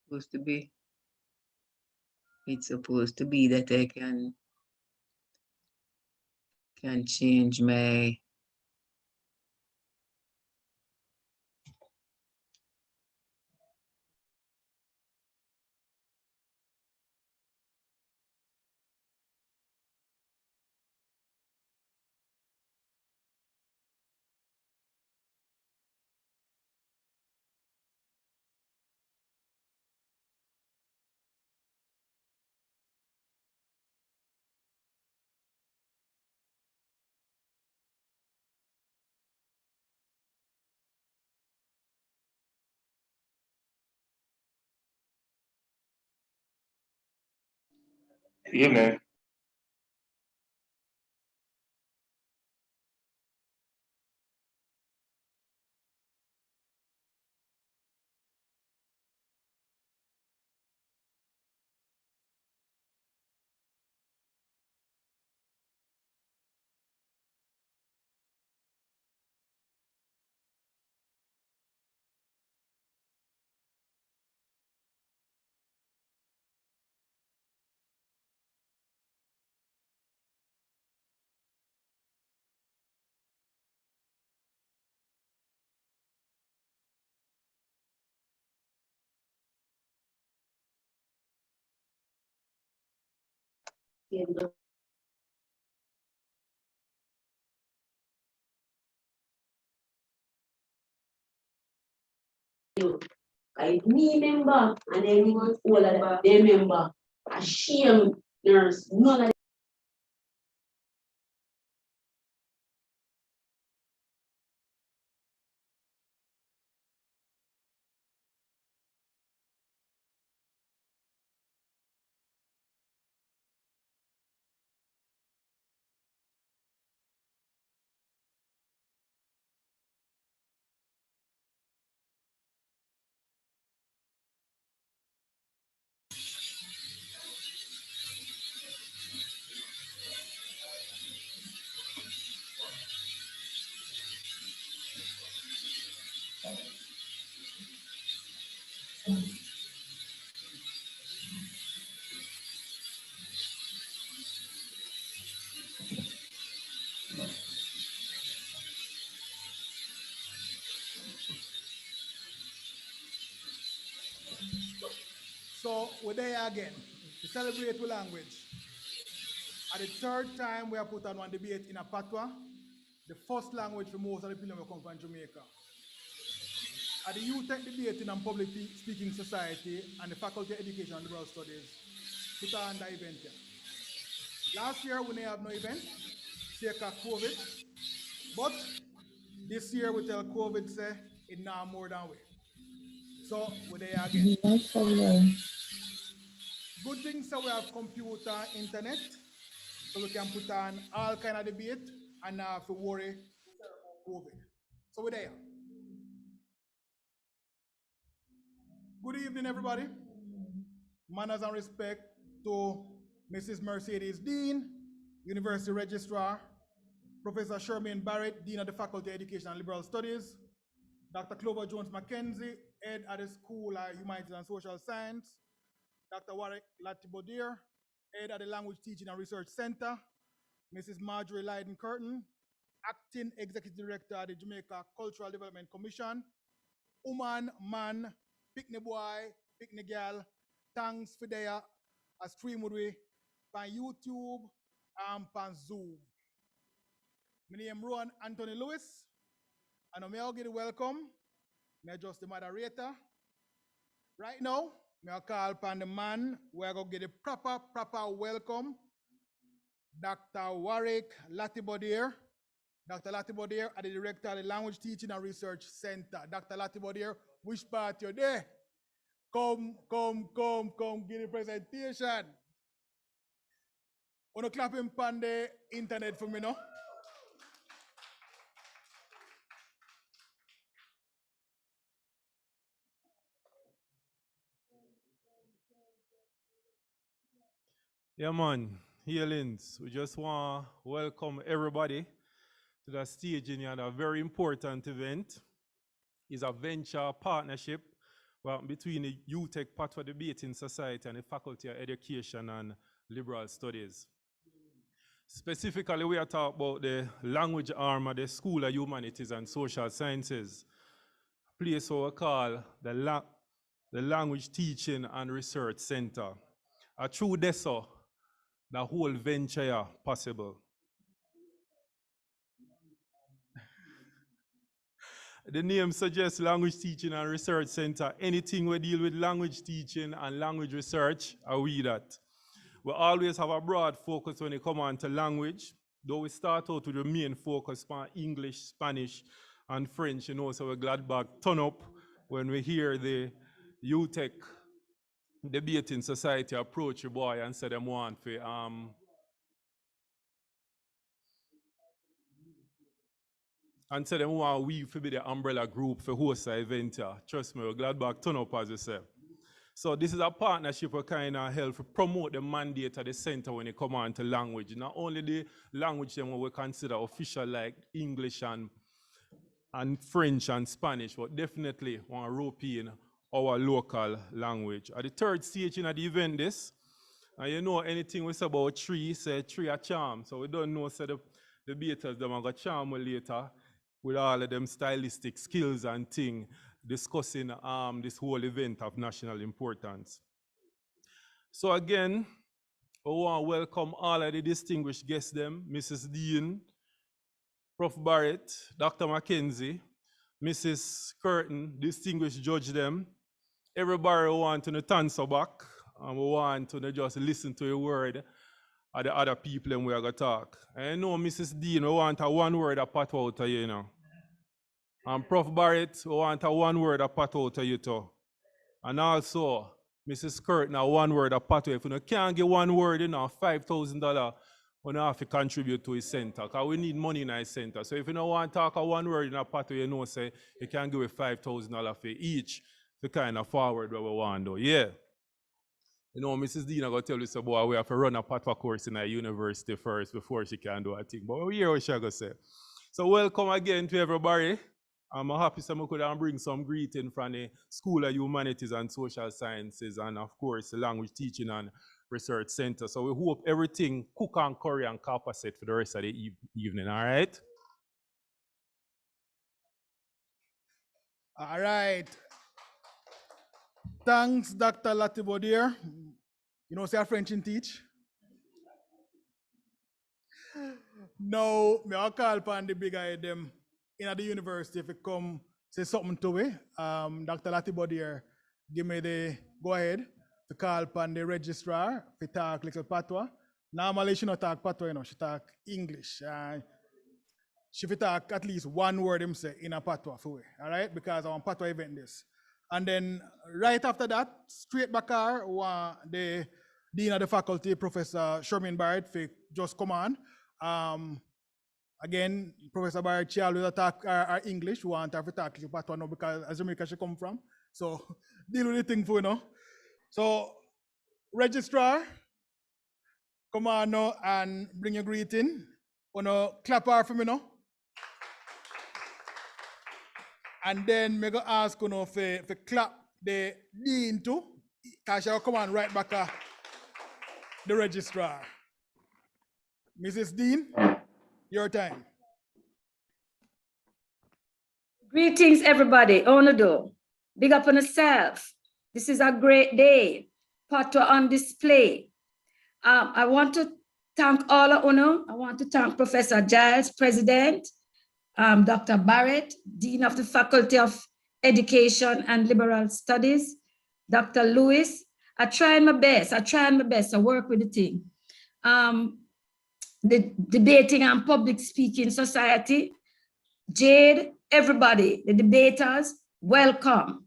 supposed to be. It's supposed to be that I can change my Yeah, man. I me member and anyone older than they member. A shame there's none of So we're there again to celebrate with language. At the third time, we have put on one debate in a Patois, the first language for most of the people who come from Jamaica. At the Youth Tech Debate in Public Speaking Society and the Faculty of Education and Liberal Studies put on the event here. Last year, we didn't have no event, circa COVID, but this year we tell COVID say it now more than we. So we're there again. Good thing so we have computer, internet, so we can put on all kind of debate and not have to worry COVID. So we're there. Good evening, everybody. Manners and respect to Mrs. Mercedes Dean, University Registrar, Professor Shermaine Barrett, Dean of the Faculty of Education and Liberal Studies, Dr. Clover Jones Mackenzie, Head at the School of Humanities and Social Science, Dr. Warwick Latibodier, Head at the Language Teaching and Research Center, Mrs. Marjorie Lydon Curtin, Acting Executive Director of the Jamaica Cultural Development Commission, woman, man, pick boy, pick girl, thanks for there, a stream with we, on YouTube, and on Zoom. My name is Rowan Anthony Lewis, and I'm here to give welcome. I'm just the moderator. Right now, I call upon the man where I go get a proper welcome. Dr. Warwick Latibodier. Dr. Latibodier are the director of the Language Teaching and Research Center. Dr. Latibodier, which part you're there? Come, give the presentation. Wanna clap him on the internet for me now? Yeah, man. Healings. We just want to welcome everybody to the stage in a very important event. It's a venture partnership well, between the UTech Patois Debate in Society and the Faculty of Education and Liberal Studies. Specifically, we are talking about the language arm of the School of Humanities and Social Sciences, place what we call the Language Teaching and Research Center. Through this, the whole venture possible. The name suggests Language Teaching and Research Center. Anything we deal with language teaching and language research, are we that. We always have a broad focus when it comes on to language, though we start out with the main focus on English, Spanish, and French, so we're glad back turn up when we hear the UTech Debating Society approach your boy and say them want for and say them want we to be the umbrella group for host the event here. Trust me, we're glad back turn up as you say. So this is a partnership for kind of help to promote the mandate of the center when it comes on to language. Not only the language that we consider official like English and French and Spanish, but definitely want to rope in our local language. At the third stage in the event this, and you know anything we say about tree, say tree a charm. So we don't know say the debaters them are going to charm later with all of them stylistic skills and things discussing this whole event of national importance. So again, I want to welcome all of the distinguished guests them, Mrs. Dean, Prof. Barrett, Dr. Mackenzie, Mrs. Curtin, distinguished judge them. Everybody want to answer back, and we want to just listen to a word of the other people and we are going to talk. I know Mrs. Dean, we want a one word of Patois out of you, you know. And Prof. Barrett, we want a one word of Patois out of you too. And also, Mrs. Curtin, a one word of Patois. If you can't get one word, you know, $5,000, we don't have to contribute to his center, because we need money in our center. So if you don't want to talk a one word in a Patois, you know, say, you can give $5,000 for each to kind of forward what we want to do. Yeah. You know, Mrs. Dean, I'm going to tell you, so boy, we have to run a Patois course in our university first before she can do a thing. But we hear what she's going to say. So welcome again to everybody. I'm happy that we could bring some greeting from the School of Humanities and Social Sciences and, of course, the Language Teaching and Research Center. So we hope everything cook and curry and capacit for the rest of the evening, all right? All right. Thanks, Dr. Latibodier. You know, say a French in teach. Now, I'll call upon the big guy them in the university if it come say something to me. Dr. Latibodier, give me the go ahead to call upon the registrar to talk little Patois. Normally she not talk Patois, you know, she talk English. She will talk at least one word him say in a Patois for we, all right? Because I want Patois event this. And then right after that, straight back here, the Dean of the Faculty, Professor Sherman Barrett, for just come on. Again, Professor Barrett, she always talk our English. We want her to talk Patois now because as Jamaica she come from. So deal with the thing for you know. So registrar, come on now and bring your greeting. Wanna clap her for me now. And then me go ask you know for clap the Dean too, because she'll come on right back the registrar. Mrs. Dean, your time. Greetings, everybody. Onodo. Big up on yourself. This is a great day. Patois on display. I want to thank all of Uno. I want to thank Professor Giles, President, Dr. Barrett, Dean of the Faculty of Education and Liberal Studies, Dr. Lewis. I try my best. I work with the team. The Debating and Public Speaking Society, Jade, everybody, the debaters, welcome.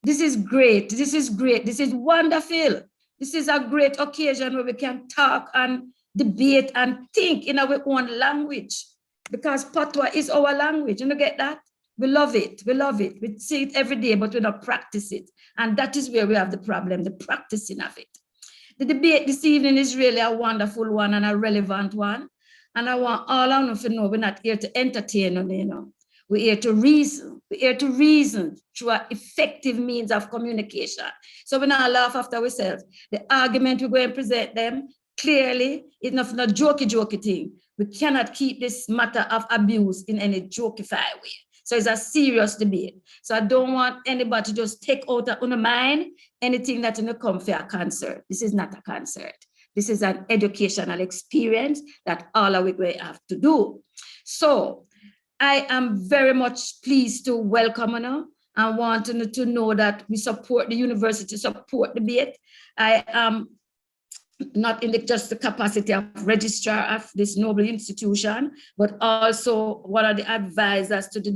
This is great. This is wonderful. This is a great occasion where we can talk and debate and think in our own language, because Patois is our language. You get that? We love it. We see it every day, but we don't practice it. And that is where we have the problem, the practicing of it. The debate this evening is really a wonderful one and a relevant one. And I want all of you to know we're not here to entertain you, you know. We're here to reason. We're here to reason through an effective means of communication. So we not laugh after ourselves. The argument we're going to present them clearly is not jokey thing. We cannot keep this matter of abuse in any jokified way. So it's a serious debate. So I don't want anybody to just take out of your mind anything that in come for a concert. This is not a concert. This is an educational experience that all of we have to do. So I am very much pleased to welcome you and want to know that we support the university, support the debate. I am not in just the capacity of registrar of this noble institution, but also one of the advisors to the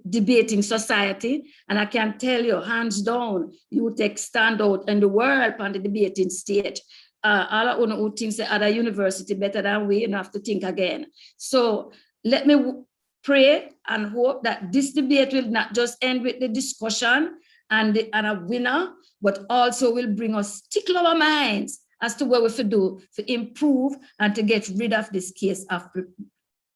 debating society. And I can tell you, hands down, you take stand out in the world on the debating stage. All of who thinks the other university better than we, and have to think again. So let me pray and hope that this debate will not just end with the discussion and a winner, but also will bring us tickle our minds as to what we should do to improve and to get rid of this case of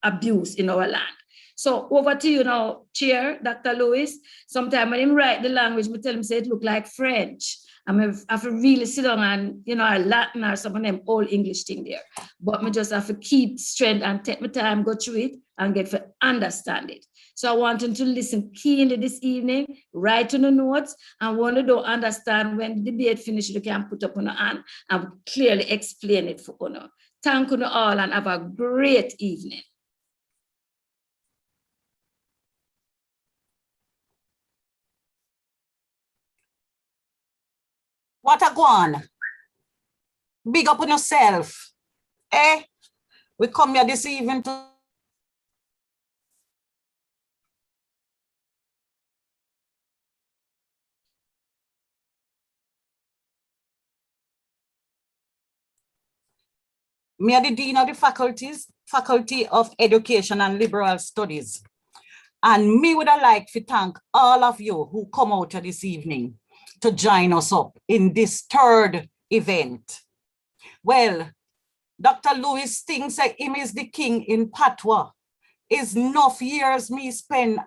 abuse in our land. So over to you now, Chair, Dr. Lewis. Sometimes when him write the language, we tell him say it look like French. I have to really sit down and, a Latin or some of them old English thing there. But me just have to keep strength and take my time, go through it and get to understand it. So I want them to listen keenly this evening, write on the notes, and when they don't understand, when the debate finishes, you can put up on your hand and clearly explain it for you. Thank you all and have a great evening. What a go on? Big up on yourself. Eh? We come here this evening to me are the Dean of the Faculty of Education and Liberal Studies. And me would have liked to thank all of you who come out here this evening to join us up in this third event. Well, Dr. Lewis thinks that him is the king in Patois. Is enough years me spend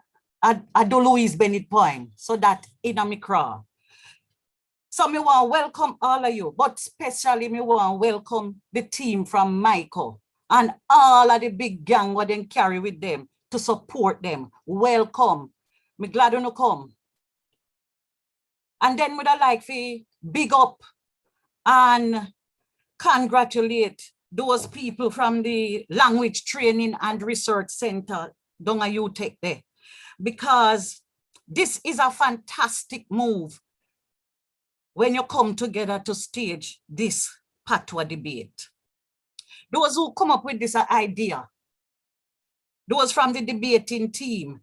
at the Louis Bennett Point, so that in a micro. So me want to welcome all of you, but especially me want to welcome the team from Michael and all of the big gang what they carry with them to support them. Welcome. Me glad you come. And then would I like to big up and congratulate those people from the Language Training and Research Center, don't you take there, because this is a fantastic move when you come together to stage this Patois debate. Those who come up with this idea, those from the debating team,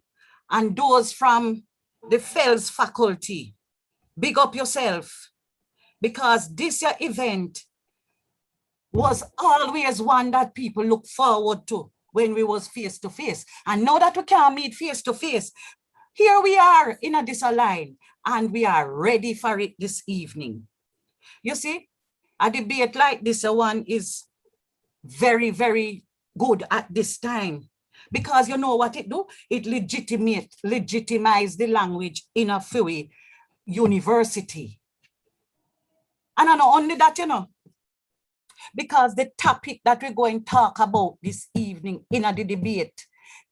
and those from the FELS faculty, big up yourself, because this year event was always one that people look forward to when we was face to face. And now that we can't meet face to face, here we are in a line, and we are ready for it this evening. You see, a debate like this one is very, very good at this time, because you know what it do? It legitimize the language in a few university. And not only that, because the topic that we're going to talk about this evening in the debate,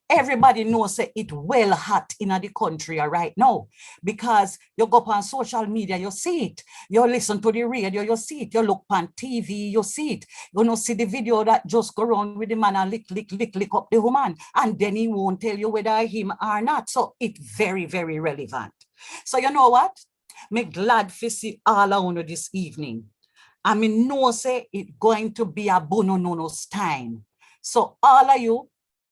everybody knows that it's well hot in the country right now, because you go on social media, you see it, you listen to the radio, you see it, you look on TV, you see it, you see the video that just go around with the man and lick up the woman, and then he won't tell you whether him or not. So it's very, very relevant. So you know what? Me glad to see all of you this evening. I mean, no say it's going to be a bono-nono's time. So all of you,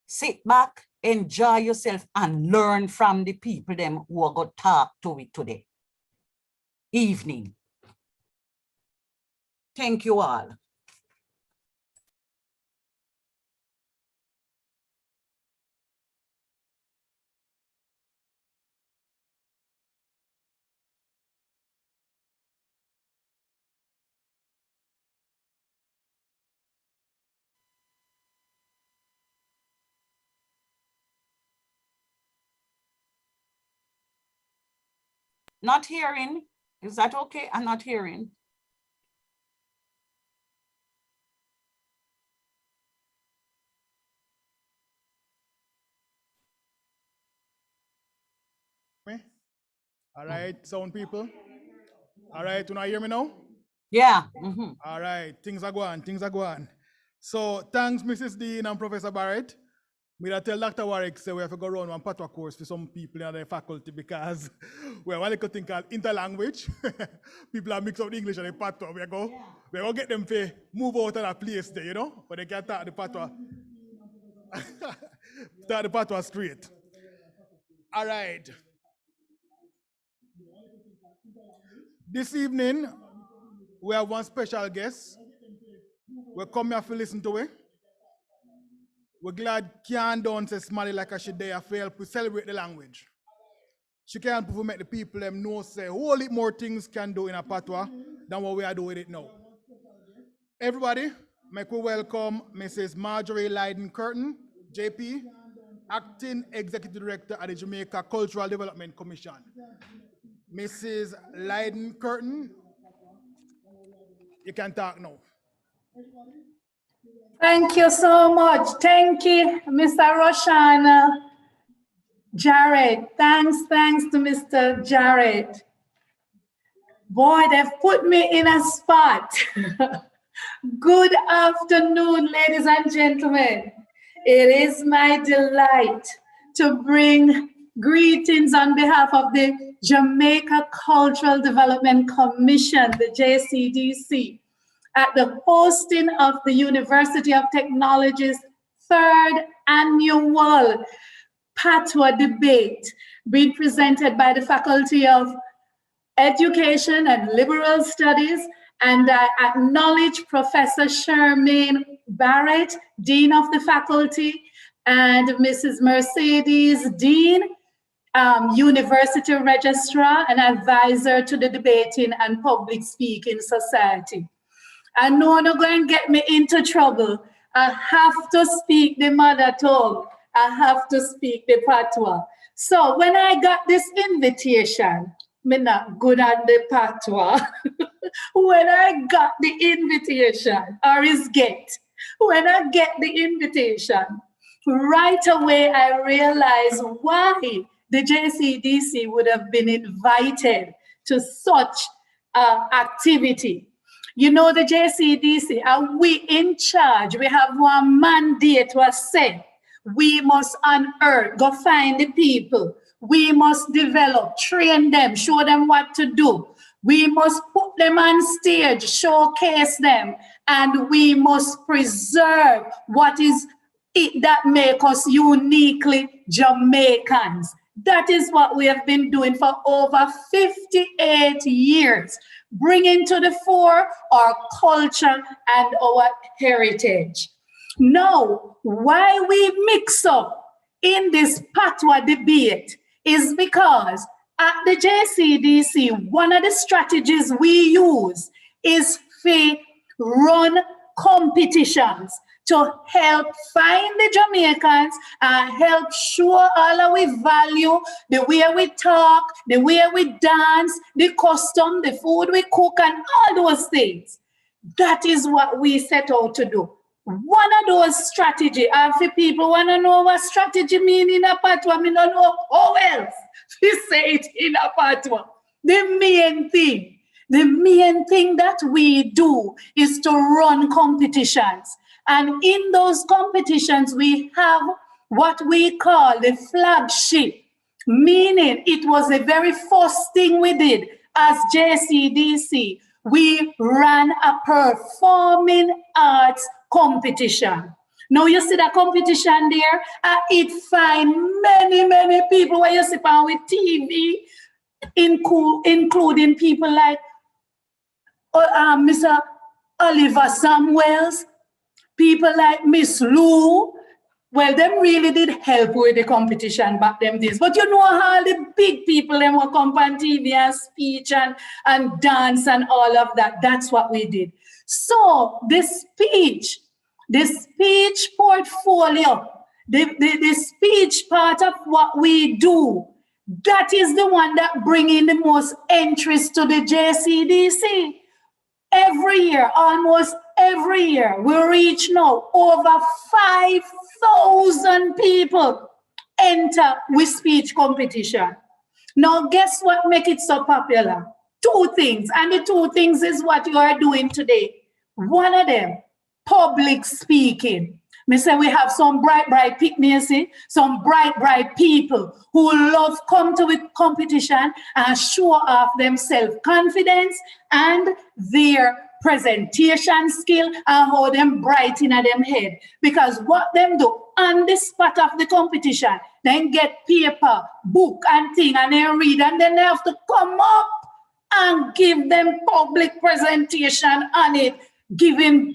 sit back, enjoy yourself, and learn from the people them who are going to talk to it today. Evening. Thank you all. Not hearing. Is that okay? I'm not hearing. Me? All right, sound people. All right, do not hear me now? Yeah. All right, things are going, things are going. So thanks, Mrs. Dean and Professor Barrett. Me that tell Dr. Warwick say we have to go run one Patois course for some people in the faculty because we have one little thing called interlanguage. People are mix up the English and the Patois. We go get them to move out of that place there, you know, but they can talk the Patois. Talk the Patois straight. All right. This evening, we have one special guest. We come here to listen to it. We're glad Kian Dawn says Smiley like a she there to help celebrate the language. She can help to make the people them know say whole lot more things can do in a patois than what we are doing with it now. Everybody, make we welcome Mrs. Marjorie Lydon Curtin, JP, Acting Executive Director at the Jamaica Cultural Development Commission. Mrs. Lydon Curtin, you can talk now. Thank you so much. Thank you, Mr. Roshan Jarrett. Thanks to Mr. Jarrett. Boy, they've put me in a spot. Good afternoon, ladies and gentlemen. It is my delight to bring greetings on behalf of the Jamaica Cultural Development Commission, the JCDC, at the hosting of the University of Technology's third annual Patois Debate, being presented by the Faculty of Education and Liberal Studies, and I acknowledge Professor Charmaine Barrett, Dean of the Faculty, and Mrs. Mercedes Dean, University Registrar and Advisor to the Debating and Public Speaking Society. I know I'm not going to get me into trouble. I have to speak the mother tongue. I have to speak the patois. So when I got this invitation, I'm not good at the patois. When I got the invitation, or is get, when I get the invitation, right away I realized why the JCDC would have been invited to such activity. You know, the JCDC, are we in charge? We have one mandate to say, we must unearth, go find the people. We must develop, train them, show them what to do. We must put them on stage, showcase them, and we must preserve what is it that makes us uniquely Jamaicans. That is what we have been doing for over 58 years, bringing to the fore our culture and our heritage. Now, why we mix up in this patois debate is because at the JCDC, one of the strategies we use is to run competitions to help find the Jamaicans and help show all our value, the way we talk, the way we dance, the custom, the food we cook, and all those things. That is what we set out to do. One of those strategies, and if people want to know what strategy means in a patois, I don't know how else to say it in a patois. The main thing that we do is to run competitions. And in those competitions, we have what we call the flagship, meaning it was the very first thing we did as JCDC. We ran a performing arts competition. Now you see that competition there, it find many people where you sit on with TV, including people like Mr. Oliver Samuels, people like Miss Lou. Well, them really did help with the competition back them days. But you know how the big people them will come on TV and speech and dance and all of that. That's what we did. So the speech portfolio, the speech part of what we do, That is the one that bring in the most entries to the JCDC. Every year, almost every year, we reach now over 5,000 people enter with speech competition. Now, guess what makes it so popular? Two things, and the two things is what you are doing today. One of them, public speaking. Me say we have some bright people, see, some bright people who love come to the competition and show off them self-confidence and their presentation skill and how them bright in them head. Because what them do on the spot of the competition, then get paper, book and thing and then read and then they have to come up and give them public presentation on it, giving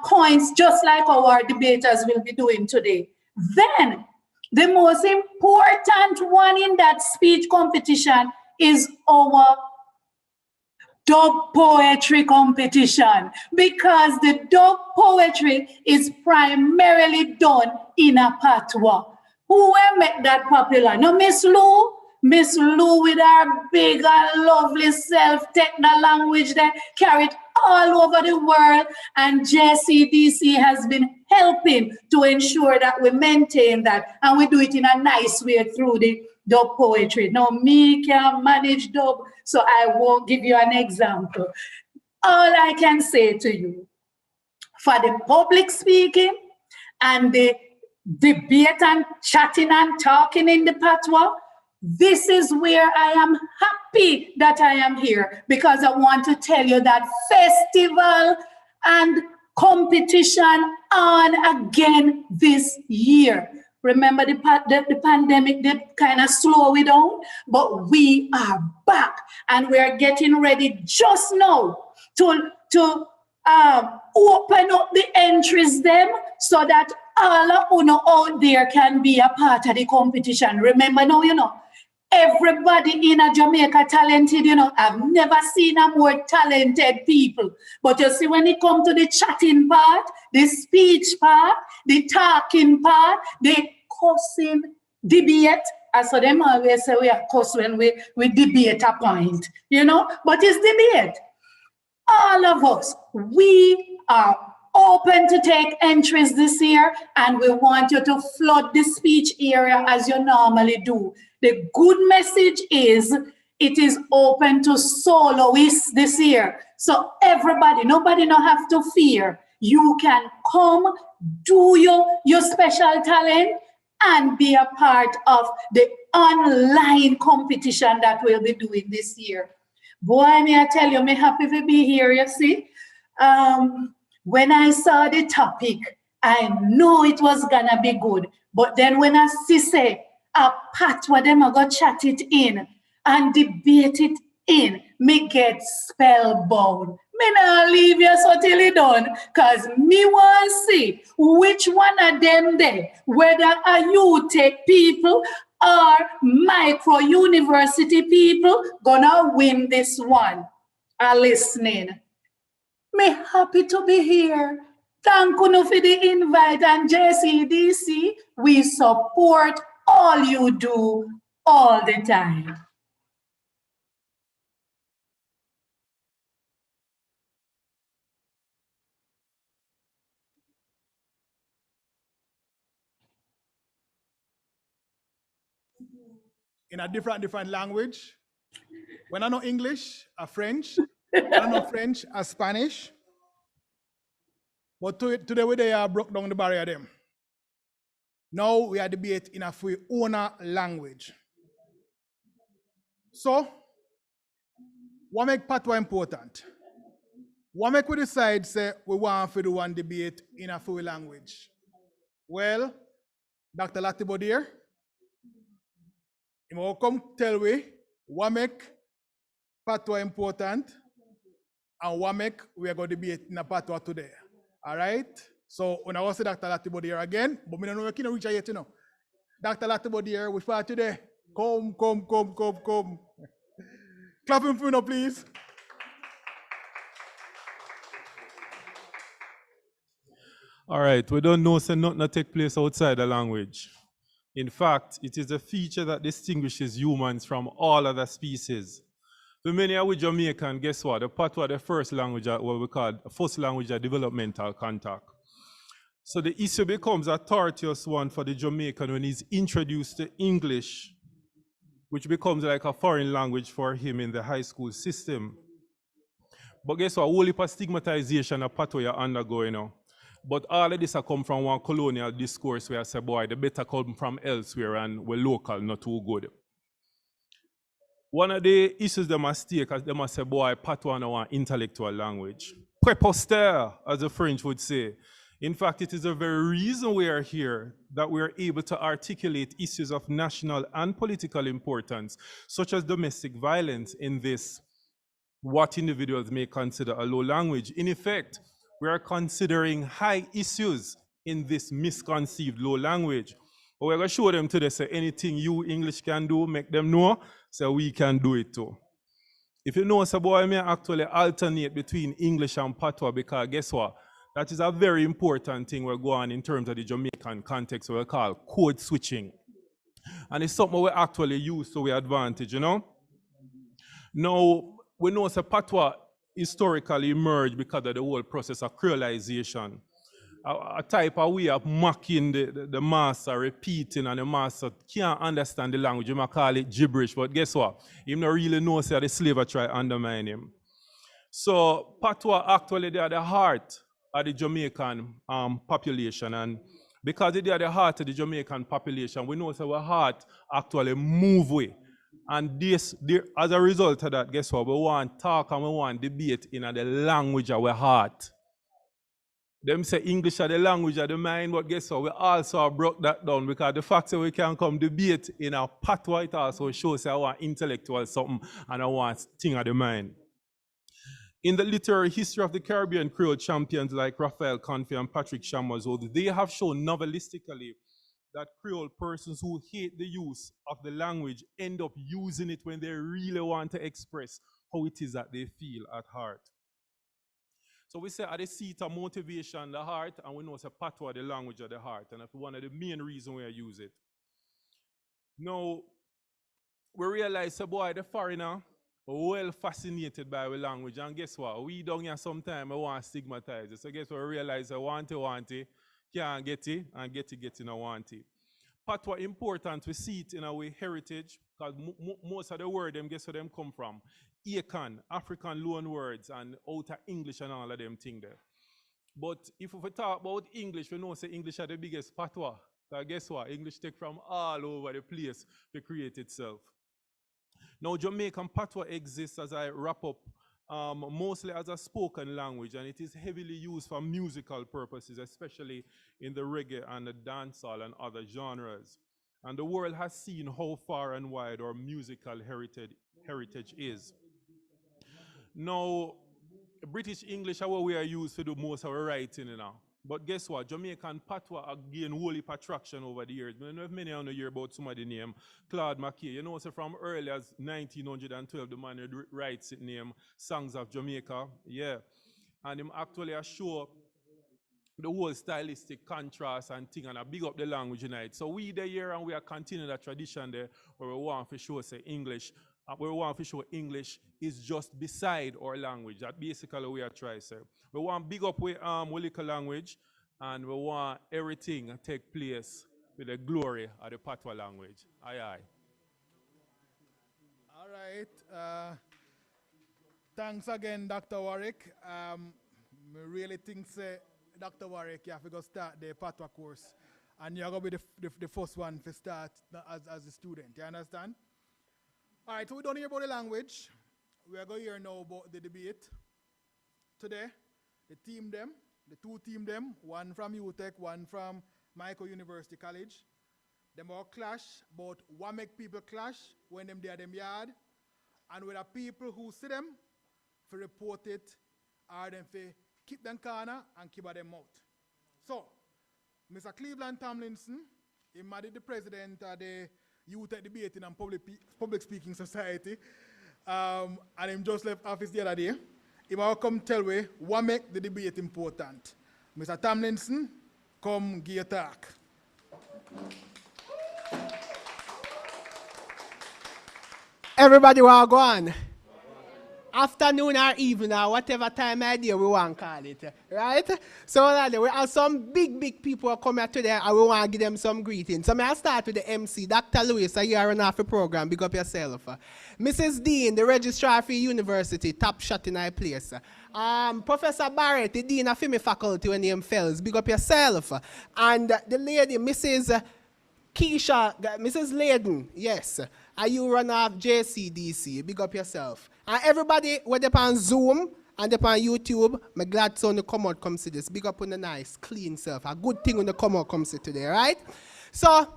points just like our debaters will be doing today. Then the most important one in that speech competition is our dub poetry competition, because the dub poetry is primarily done in a patois. Who will make that popular? No, Miss Lou? Miss Lou with her big and lovely self take the language that carried all over the world, and JCDC has been helping to ensure that we maintain that, and we do it in a nice way through the dub poetry. Now, me can manage dub, so I won't give you an example. All I can say to you, for the public speaking and the debate and chatting and talking in the patois, this is where I am happy that I am here, because I want to tell you that festival and competition on again this year. Remember the pandemic did kind of slow it down, but we are back and we are getting ready just now to open up the entries them so that all of you out there can be a part of the competition. Remember now, everybody in a Jamaica talented, I've never seen a more talented people. But you see, when it comes to the chatting part, the speech part, the talking part, the cussing debate, as so them always say we are cuss when we debate a point, but it's debate. All of us, we are open to take entries this year, and we want you to flood the speech area as you normally do. The good message is it is open to soloists this year. So everybody, nobody no have to fear. You can come, do your special talent, and be a part of the online competition that we'll be doing this year. Boy, may I tell you, I'm happy to be here, you see. When I saw the topic, I know it was gonna be good. But then when I see say a patois them I go chat it in and debate it in, me get spellbound. Me not leave you so till it done, cause me want to see which one of them there, whether are you take people or micro university people gonna win this one. Are listening. Me happy to be here. Thank you for the invite, and JCDC, we support all you do all the time. In a different language. When I know English, a French. When I know French, a Spanish. But today we are broke down the barrier them. Now we are debate in a free owner language. So, what make patois important? What make we decide say we want to do one debate in a free language? Well, Dr. Latibo there, he will come tell we what make patois important and what make we are going to debate in a patois today. All right? So when I was Dr. Latibo there again, but we don't know we can reach yet, Dr. Latibo there, we start today. Come. Clap him for me, please. All right, we don't know say nothing take place outside the language. In fact, it is a feature that distinguishes humans from all other species. For many of we Jamaican, guess what? The Patois, the first language, what we call first language of developmental contact. So the issue becomes a tortuous one for the Jamaican when he's introduced to English, which becomes like a foreign language for him in the high school system. But guess what? Whole heap of stigmatization of Patois you're undergoing now. But all of this have come from one colonial discourse where I say, boy, the better come from elsewhere and we're local, not too good. One of the issues they must take is they must say, boy, Patois now an intellectual language. Préposteur, as the French would say. In fact, it is the very reason we are here that we are able to articulate issues of national and political importance, such as domestic violence in this, what individuals may consider a low language. In effect, we are considering high issues in this misconceived low language. But we're going to show them today, say anything you English can do, make them know, so we can do it too. If you know, so boy, I may actually alternate between English and Patois, because guess what? That is a very important thing we're going in terms of the Jamaican context, what we call code switching. And it's something we actually use to our advantage, you know? Now, we know that Patois historically emerged because of the whole process of creolization. A type of way of mocking the master, repeating, and the master can't understand the language. You might call it gibberish, but guess what? He don't really know that the slave try to undermine him. So Patois actually they are the heart of the Jamaican population, and because they are the heart of the Jamaican population, we know that our heart actually move away. And this, as a result of that, guess what? We want talk and we want debate in the language of our heart. Them say English are the language of the mind, but guess what? We also broke that down because the fact that we can come debate in a Patois, it also shows that I want intellectual something and I want thing of the mind. In the literary history of the Caribbean Creole champions like Raphael Confe and Patrick Chamoiseau, they have shown novelistically that Creole persons who hate the use of the language end up using it when they really want to express how it is that they feel at heart. So we say at the seat of motivation, the heart, and we know it's a Patois, the language of the heart, and that's one of the main reasons we use it. Now, we realize, boy, the foreigner, well fascinated by our language, and guess what? We down here sometimes we want to stigmatize it. So guess what? We realize I want it, can't get it, and get it, no want it. Patois important, we see it in our heritage, because most of the words, guess where them come from? Akan, African loan words, and out of English and all of them things there. But if we talk about English, we know say English are the biggest Patois. So guess what? English take from all over the place to create itself. Now, Jamaican Patois exists, as I wrap up, mostly as a spoken language, and it is heavily used for musical purposes, especially in the reggae and the dancehall and other genres. And the world has seen how far and wide our musical heritage is. Now, British English are what we are used to do most of our writing now. But guess what? Jamaican Patois have gained whole heap of traction over the years. I don't know if many of you hear about somebody named Claude McKay. You know, so from early as 1912, the man writes it named Songs of Jamaica. Yeah. And him actually show the whole stylistic contrast and thing, and I big up the language tonight. So we there here and we are continuing that tradition there where we want to show say English. Where we want to show English is just beside our language. That basically we are trying to say. We want big up with little language, and we want everything to take place with the glory of the Patois language. Aye, aye. All right. Thanks again, Dr. Warwick. I really think, Dr. Warwick, you have to go start the Patois course. And you're going to be the first one to start as a student. You understand? All right, so we don't hear about the language. We are going to hear now about the debate. Today, the two team them, one from UTech, one from Michael University College. Them all clash, but what make people clash when them there them yard, and with the people who see them, for report it, or them for keep them corner and keep them out. So, Mr. Cleveland Tomlinson, he married the president of the UTech Debating and Public Speaking Society, and him just left office the other day. He will come tell me what make the debate important. Mr. Tomlinson, come give a talk. Everybody will go on. Afternoon or evening or whatever time of day we want to call it, right? So we have some big people who come here today and we want to give them some greetings. So I'll start with the MC, Dr. Lewis, you are off the program, big up yourself. Mrs. Dean, the registrar for university, top shot in our place. Professor Barrett, the Dean of Film Faculty when name fells, big up yourself. And the lady, Mrs. Keisha, Mrs. Layden, yes. Are you run off JCDC? Big up yourself. And everybody, whether on Zoom and on YouTube, I'm glad son to come out, come see this. Big up on the nice, clean self. A good thing when you come out, come see today, right? So,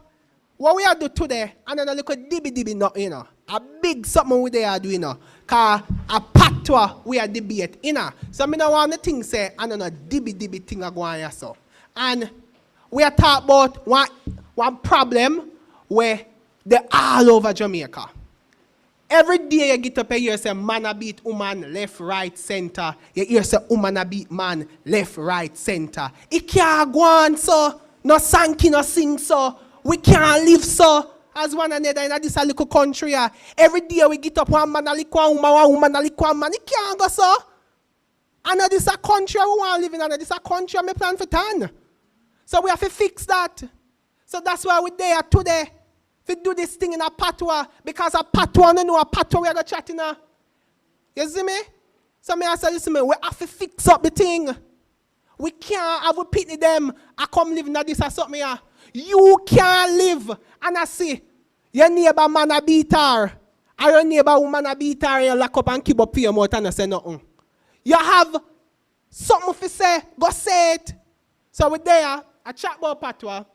what we are doing today, and then a little dibby, you know. A big something we are doing, you know. Because a patois we are debate, you know. So, I don't want to think, say, and then a dibby thing are going on, so. And we are talking about one problem where they're all over Jamaica. Every day you get up and you hear say man a beat woman left, right, center. You hear say woman a beat man left, right, center. It can't go on so. No sanky, no sing so. We can't live so. As one another in this little country. Every day we get up one man a lick one woman a lick one man. It can't go so. And this a country we want to live in. And this a country we plan for turn. So we have to fix that. So that's why we're there today. To do this thing in a patois, because a patois, no know a patois we are going to chat in a. You see me? So I say, listen, we have to fix up the thing. We can't have a pity them. I come live in this or something here. You can't live. And I see, your neighbor man a beat her, or your neighbor woman a beat her, and you lock up and keep up your mouth and I say nothing. You have something to say, go say it. So we're there, I chat about patois.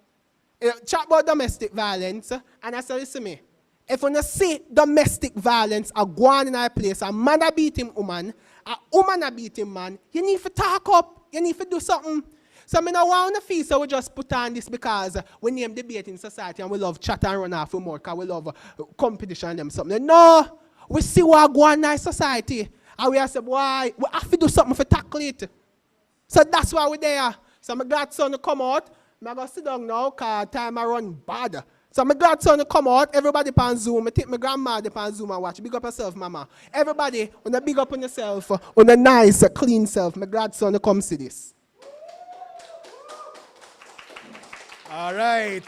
Chat about domestic violence, and I say, listen to me. If you see domestic violence a go on in our place, a man a beat him woman, a woman a beat him man, you need to talk up, you need to do something. So I don't want to feel so we just put on this because we name debate in society and we love chat and run off more because we love competition and them something. No, we see what go on in our society and we say, boy, we have to do something to tackle it. So that's why we're there. So I'm glad son to come out. I'm going to sit down now because time I run bad. So I'm glad son to come out. Everybody on Zoom. I take my grandma on Zoom and watch. Big up yourself, mama. Everybody, when you big up on yourself, on a nice, clean self, my glad son to come see this. All right.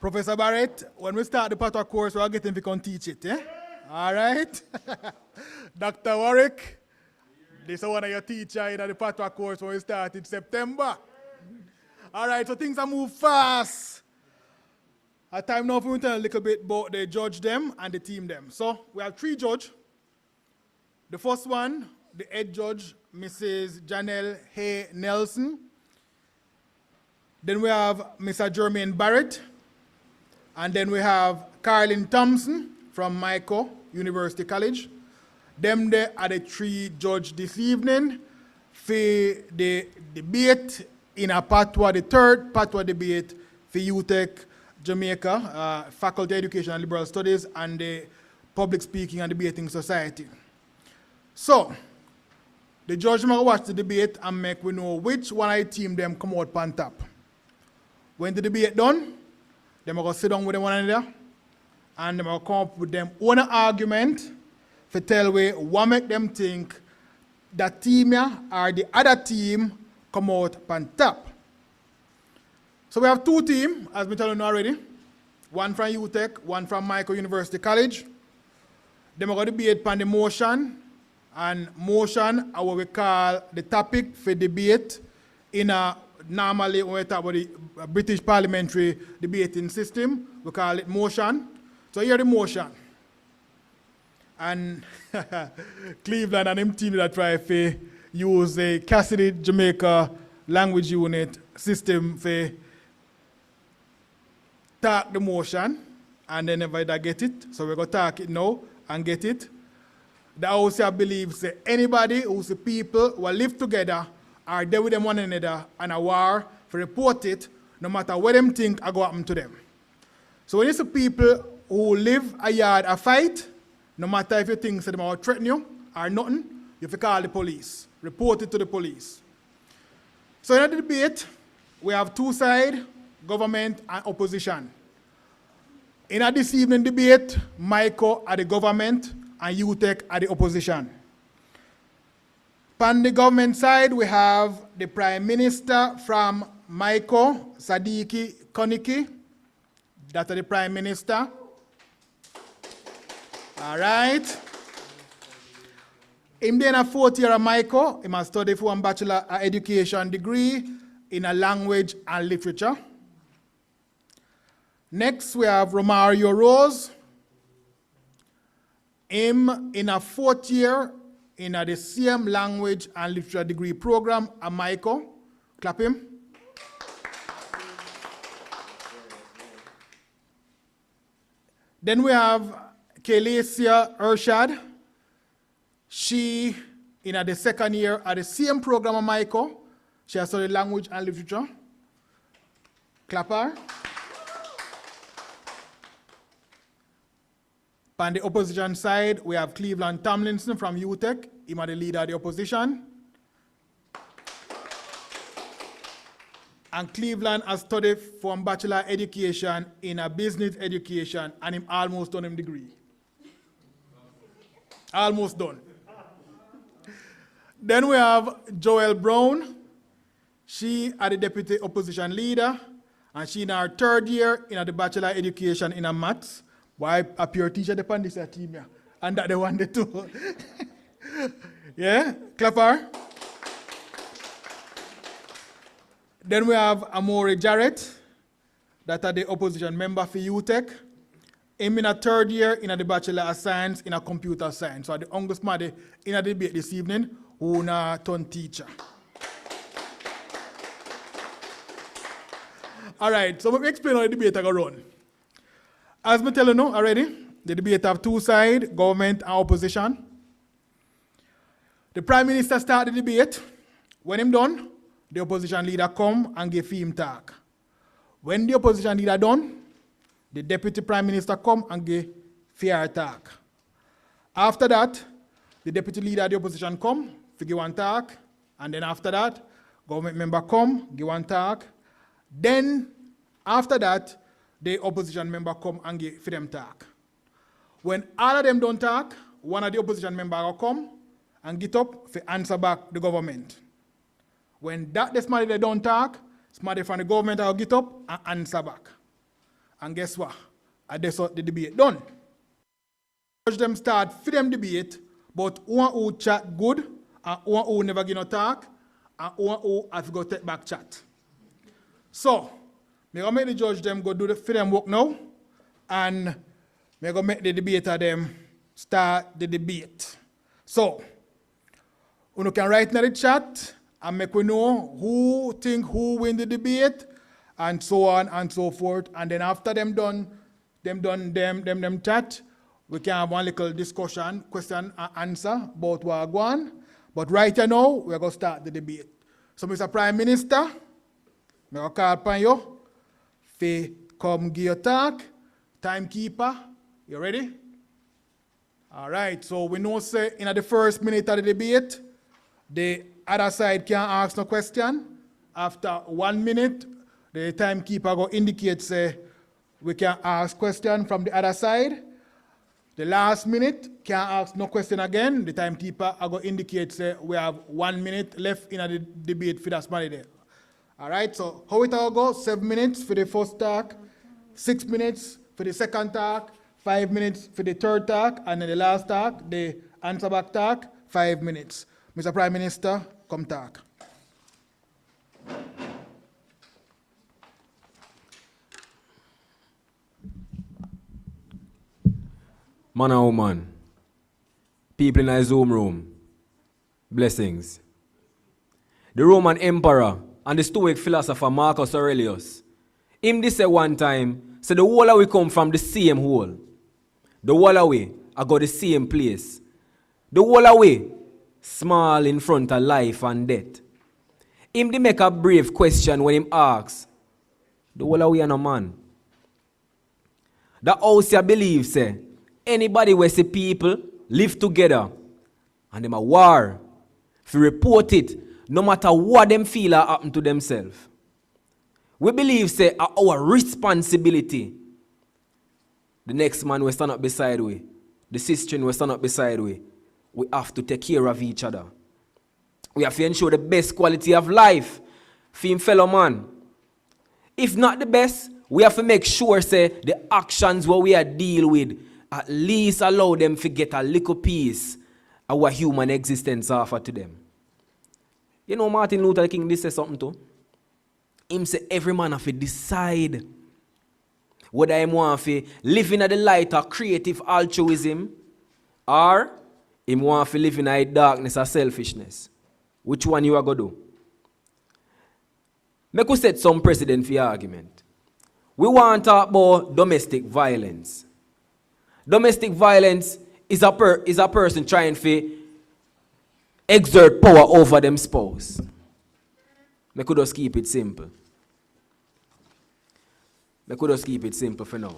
Professor Barrett, when we start the patois course, we'll get him to come teach it. Eh? All right. Dr. Warwick, this is one of your teachers in the patois course when we start in September. All right, so things are moving fast. At time now for me to tell a little bit about the judge them and the team them. So we have 3 judges. The first one, the head judge, Mrs. Janelle Hay Nelson. Then we have Mr. Jermaine Barrett. And then we have Carlin Thompson from Mico University College. Them there are the 3 judges this evening for the debate in a patois, the 3rd patois debate for UTech Jamaica, Faculty Education and Liberal Studies, and the Public Speaking and Debating Society. So, the judge will watch the debate and make we know which one of the team them come out on top. When the debate done, they will sit down with them one another and they will come up with them own argument to tell we what make them think that team or the other team come out on top. So we have 2 teams, as we tell you already. One from UTech, one from Mico University College. They are going to debate on the motion, and motion are what we call the topic for debate in a normally when we talk about the British parliamentary debating system, we call it motion. So here the motion. And Cleveland and them team that try to use the Cassidy Jamaica language unit system for talk the motion and they never get it. So we're going to talk it now and get it. The house believes that anybody who's the people who live together are there with them one another and a war for report it no matter what them think are going to happen to them. So when you see people who live a yard a fight, no matter if you think that they will threaten you or nothing, you have to call the police. Report it to the police. So in the debate, we have 2 sides, government and opposition. In this evening debate, Michael at the government and UTEC at the opposition. On the government side, we have the Prime Minister from Michael, Sadiki Koniki. That's the Prime Minister. All right. In the fourth year of Michael, he must study for a Bachelor of Education degree in a language and literature. Next, we have Romario Rose. Him in a fourth year in the same language and literature degree program at Michael. Clap him. Then we have Kelesia Ershad. She in the second year at the same program at Michael. She has studied language and literature. Clap her. On the opposition side, we have Cleveland Tomlinson from UTEC. He's the leader of the opposition. And Cleveland has studied from bachelor education in a business education, and him almost done him degree. Almost done. Then we have Joel Brown. She is the deputy opposition leader, and she in her third year in the bachelor education in a maths. Why a pure teacher depend this team here? And that they want the two. Yeah, Clapper. Then we have Amore Jarrett, that are the opposition member for UTEC. Him in a third year in the Bachelor of Science in a computer science. So the youngest man in a debate this evening who na turn teacher. All right, so let me explain how the debate go run. As I tell you now already, the debate have two sides, government and opposition. The Prime Minister start the debate. When him done, the opposition leader come and give him talk. When the opposition leader done, the Deputy Prime Minister come and give fair talk. After that, the Deputy Leader of the opposition come, give one talk, and then after that, government member come, give one talk. Then, after that, the opposition member come and give for them talk. When all of them don't talk, one of the opposition member will come and get up to answer back the government. When that the somebody they don't talk, somebody from the government will get up and answer back. And guess what? That's what the debate done. Them start for them debate, but one who chat good, and one who never give no talk, and one who have to go take back chat. So, me go make the judge them go do the for them work now, and me go make the debater them start the debate. So, you can write in the chat and make we know who think who win the debate, and so on and so forth. And then after them chat, we can have one little discussion, question and answer about what go on. But right now, we're going to start the debate. So, Mr. Prime Minister, I'm going to call upon you to come give your talk. Timekeeper, you ready? All right, so we know say in the first minute of the debate, the other side can't ask no question. After 1 minute, the timekeeper go indicate say we can ask question from the other side. The last minute can't ask no question again. The timekeeper go indicate say we have 1 minute left in the debate for that somebody there. All right, so how it all go? 7 minutes for the first talk, 6 minutes for the second talk, 5 minutes for the third talk, and then the last talk, the answer back talk, 5 minutes. Mr. Prime Minister, come talk. Man and woman, people in a Zoom room, blessings. The Roman Emperor and the Stoic philosopher Marcus Aurelius, him this say one time, say the whole of we come from the same hole. The whole of we I got the same place. The whole of we small in front of life and death. Him they make a brave question when him asks, the whole of we are no man. The house you believe say, anybody where see people live together and them a war, if you report it, no matter what them feel or happen to themselves. We believe say our responsibility the next man will stand up beside we, the sister will stand up beside we. We have to take care of each other. We have to ensure the best quality of life for him fellow man. If not the best, we have to make sure say the actions what we are deal with at least allow them to get a little piece of what human existence offer to them. You know Martin Luther King this say something too. Him say every man have to decide whether him want to live in the light of creative altruism or him want to live in the darkness of selfishness. Which one you are going to do? Make us set some precedent for your argument. We want to talk about domestic violence. Domestic violence is a person trying to exert power over them spouse. We could just keep it simple. We could just keep it simple for now.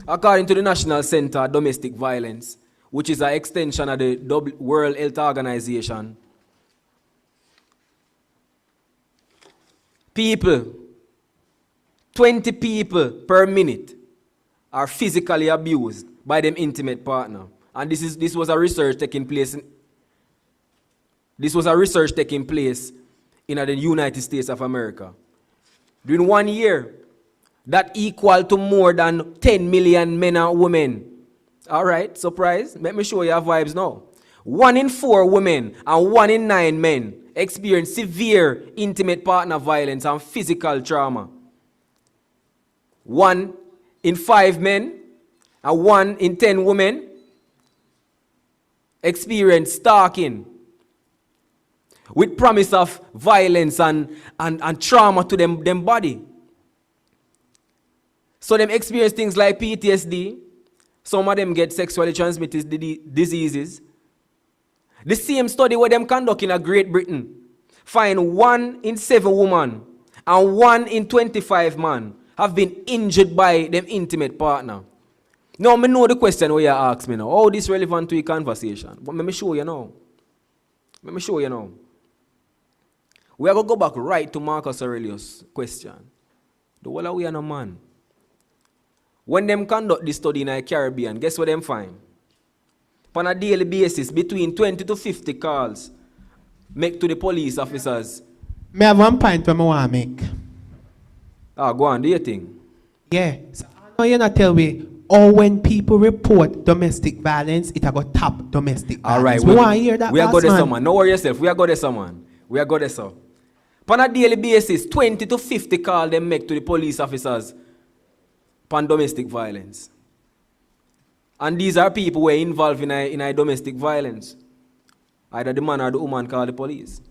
According to the National Center of Domestic Violence, which is an extension of the World Health Organization, people, 20 people per minute are physically abused by them intimate partner. And this was a research taking place in the United States of America. During 1 year, that equal to more than 10 million men and women. All right, surprise? Let me show you your vibes now. 1 in 4 women and 1 in 9 men experience severe intimate partner violence and physical trauma. 1 in 5 men and 1 in 10 women experience stalking with promise of violence and trauma to them body. So them experience things like PTSD. Some of them get sexually transmitted diseases. The same study where them conduct in Great Britain find 1 in 7 women and 1 in 25 men have been injured by them intimate partner. Now, I know the question where you ask me now. How this relevant to your conversation? But let me show you now. We are going to go back right to Marcus Aurelius' question. The whole of we are no man. When them conduct this study in the Caribbean, guess what them find? On a daily basis, between 20 to 50 calls make to the police officers. Me have one point I want to make. Go on, do you think? Yeah. So, I know you're not tell me, or when people report domestic violence, it a go top domestic violence. All right. We want to hear that. We are going to someone. No worry yourself. We are going to someone. We are going to so. On a daily basis, 20 to 50 calls them make to the police officers on domestic violence. And these are people who are involved in a domestic violence. Either the man or the woman call the police.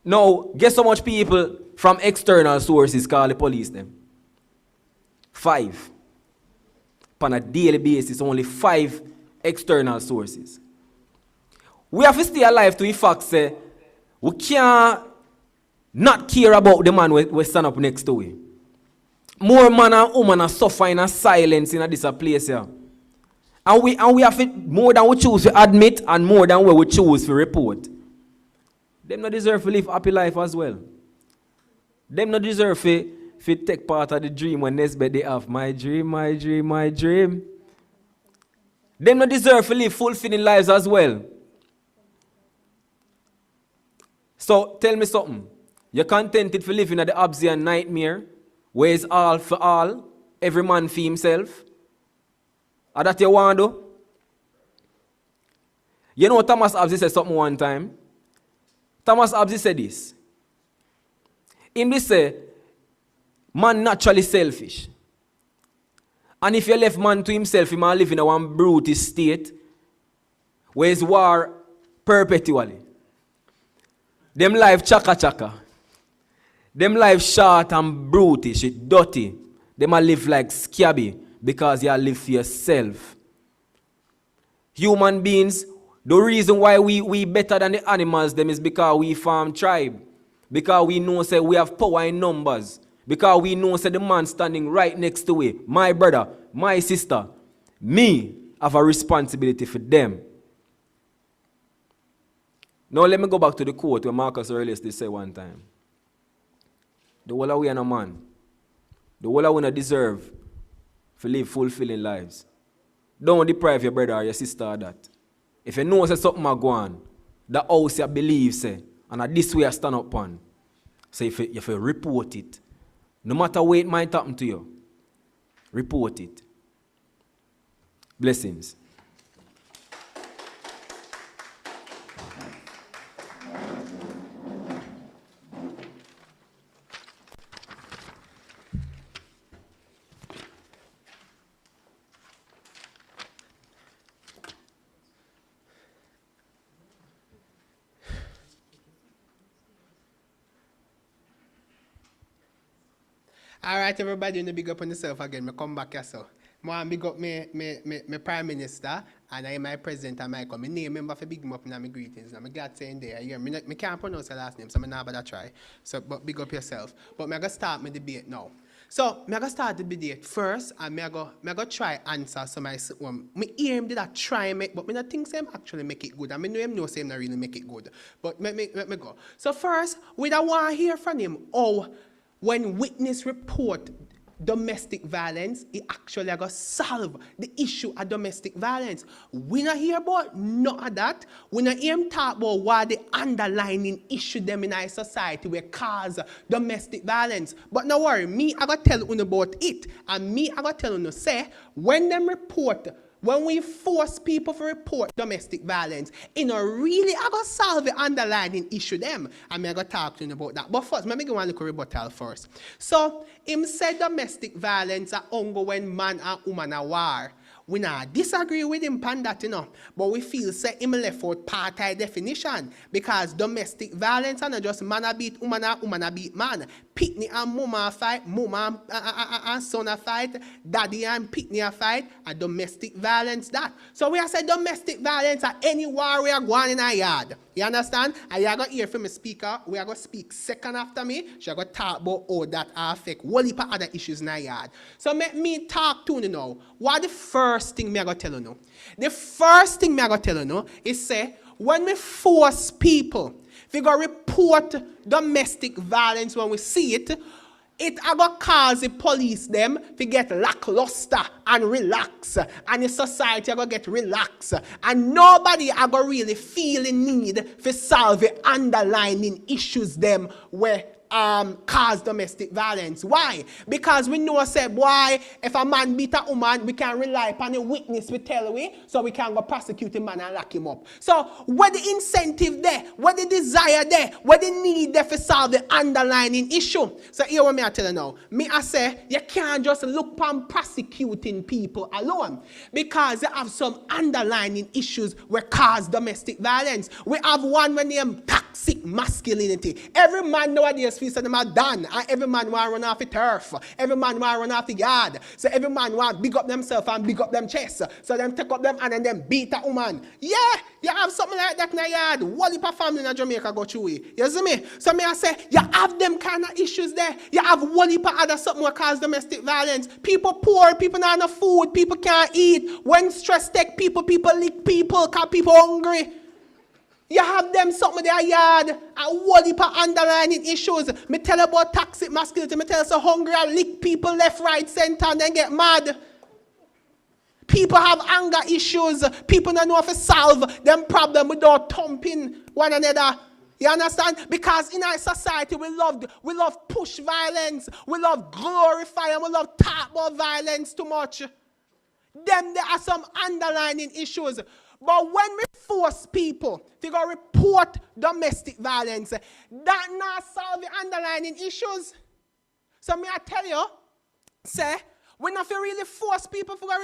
Now, guess how much people from external sources call the police them? 5. On a daily basis, only 5 external sources. We have to stay alive to the fact say we can't not care about the man we stand up next to him. More man and woman are suffering in silence in this place here. And we have it more than we choose to admit and more than we choose to report. Them not deserve to live a happy life as well. Them not deserve to take part of the dream when Nesbeth they have. My dream, my dream, my dream. Them not deserve to live fulfilling lives as well. So tell me something. You're contented for living at the Obsidian nightmare, where it's all for all, every man for himself? Or that you want to do? You know Thomas Hobbes said something one time? Thomas Hobbes said this. Him say, man naturally selfish. And if you left man to himself, he might live in a one brutish state, where it's war perpetually. Them life chaka chaka. Them life short and brutish, it dirty. Them might live like scabby because you live for yourself. Human beings, the reason why we better than the animals them is because we farm tribe. Because we know say we have power in numbers. Because we know say the man standing right next to me, my brother, my sister, me have a responsibility for them. Now let me go back to the quote where Marcus Aurelius did say one time. The whole of we are no man. The whole of we deserve to live fulfilling lives. Don't deprive your brother or your sister of that. If you know say something a go on, the house you believe say, and this way I stand up on. So if you report it, no matter what it might happen to you, report it. Blessings. All right, everybody, you know, big up on yourself again. Me come back here, so. I big up my Prime Minister and I my President and my come. My name member for big up in my greetings. I'm glad saying there. I can't pronounce the last name, so I'm not about to try. So, but big up yourself. But I'm going to start my debate now. So, I'm going to start the debate first, and I'm going to try answer some of my aim did I try make, but I don't think I'm actually make it good. I mean, I know I'm not really make it good. But let me go. So first, we don't want to hear from him, when witness report domestic violence, it actually got solve the issue of domestic violence. We not hear about none of that. We not hear him talk about what the underlying issue them in our society will cause domestic violence. But no worry, me I got tell you about it. And me I got tell you say, when them report, when we force people to report domestic violence, it not really I got solve the underlying issue them. And I got talk to you about that. But first, let me go and look at rebuttal first. So, him said domestic violence are ongoing when man and woman are war. We not disagree with him on that, you know, but we feel say him left out part of definition because domestic violence are not just man a beat woman a beat man. Pitney and mama fight, mama and son a fight, daddy and pitney a fight, and domestic violence that. So we are saying domestic violence at any war we are going in a yard. You understand? And you are going to hear from the speaker, we are going to speak second after me, she are going to talk about how that affect whole heap of other issues in a yard. So let me talk to you now. What the first thing me I going to tell you now? The first thing me I going to tell you now is say, when we force people, if we go report domestic violence when we see it, it a go cause the police them to get lackluster and relax, and the society a go get relaxed, and nobody a go really feel the need to solve the underlying issues them where cause domestic violence. Why? Because we know say, boy, if a man beat a woman, we can rely upon a witness we tell we, so we can go prosecute the man and lock him up. So where the incentive there, where the desire there, where the need there for solve the underlying issue. So here what me I tell you now. Me I say, you can't just look upon prosecuting people alone, because they have some underlying issues where cause domestic violence. We have one when named toxic masculinity. Every man nowadays feels that them are done, and every man want to run off the turf. Every man want to run off the yard. So every man want to big up themselves and big up them chest. So them take up them hand and then beat a woman. Yeah, you have something like that in the yard. What if a family in Jamaica go through it? You see me? So me I say, you have them kind of issues there. You have one heap of other something that cause domestic violence. People poor, people not enough food, people can't eat. When stress take people, people lick people, cause people hungry. You have them something in their yard, and what heap of underlying issues. Me tell you about toxic masculinity, me tell you so hungry and lick people left, right, center, and then get mad. People have anger issues. People don't know how to solve them problem without thumping one another. You understand? Because in our society, we love push violence, we love glorify, and we love talk about violence too much. Then there are some underlying issues. But when we force people to go report domestic violence, that not solve the underlying issues. So me I tell you, say, we not really force people to go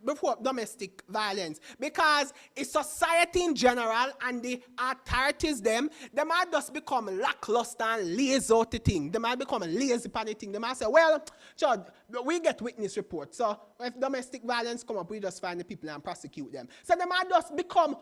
report domestic violence, because it's society in general and the authorities them might just become lackluster and lazy out the thing. They might become lazy upon the thing. They might say, well, Chad, we get witness reports. So if domestic violence come up, we just find the people and prosecute them. So they might just become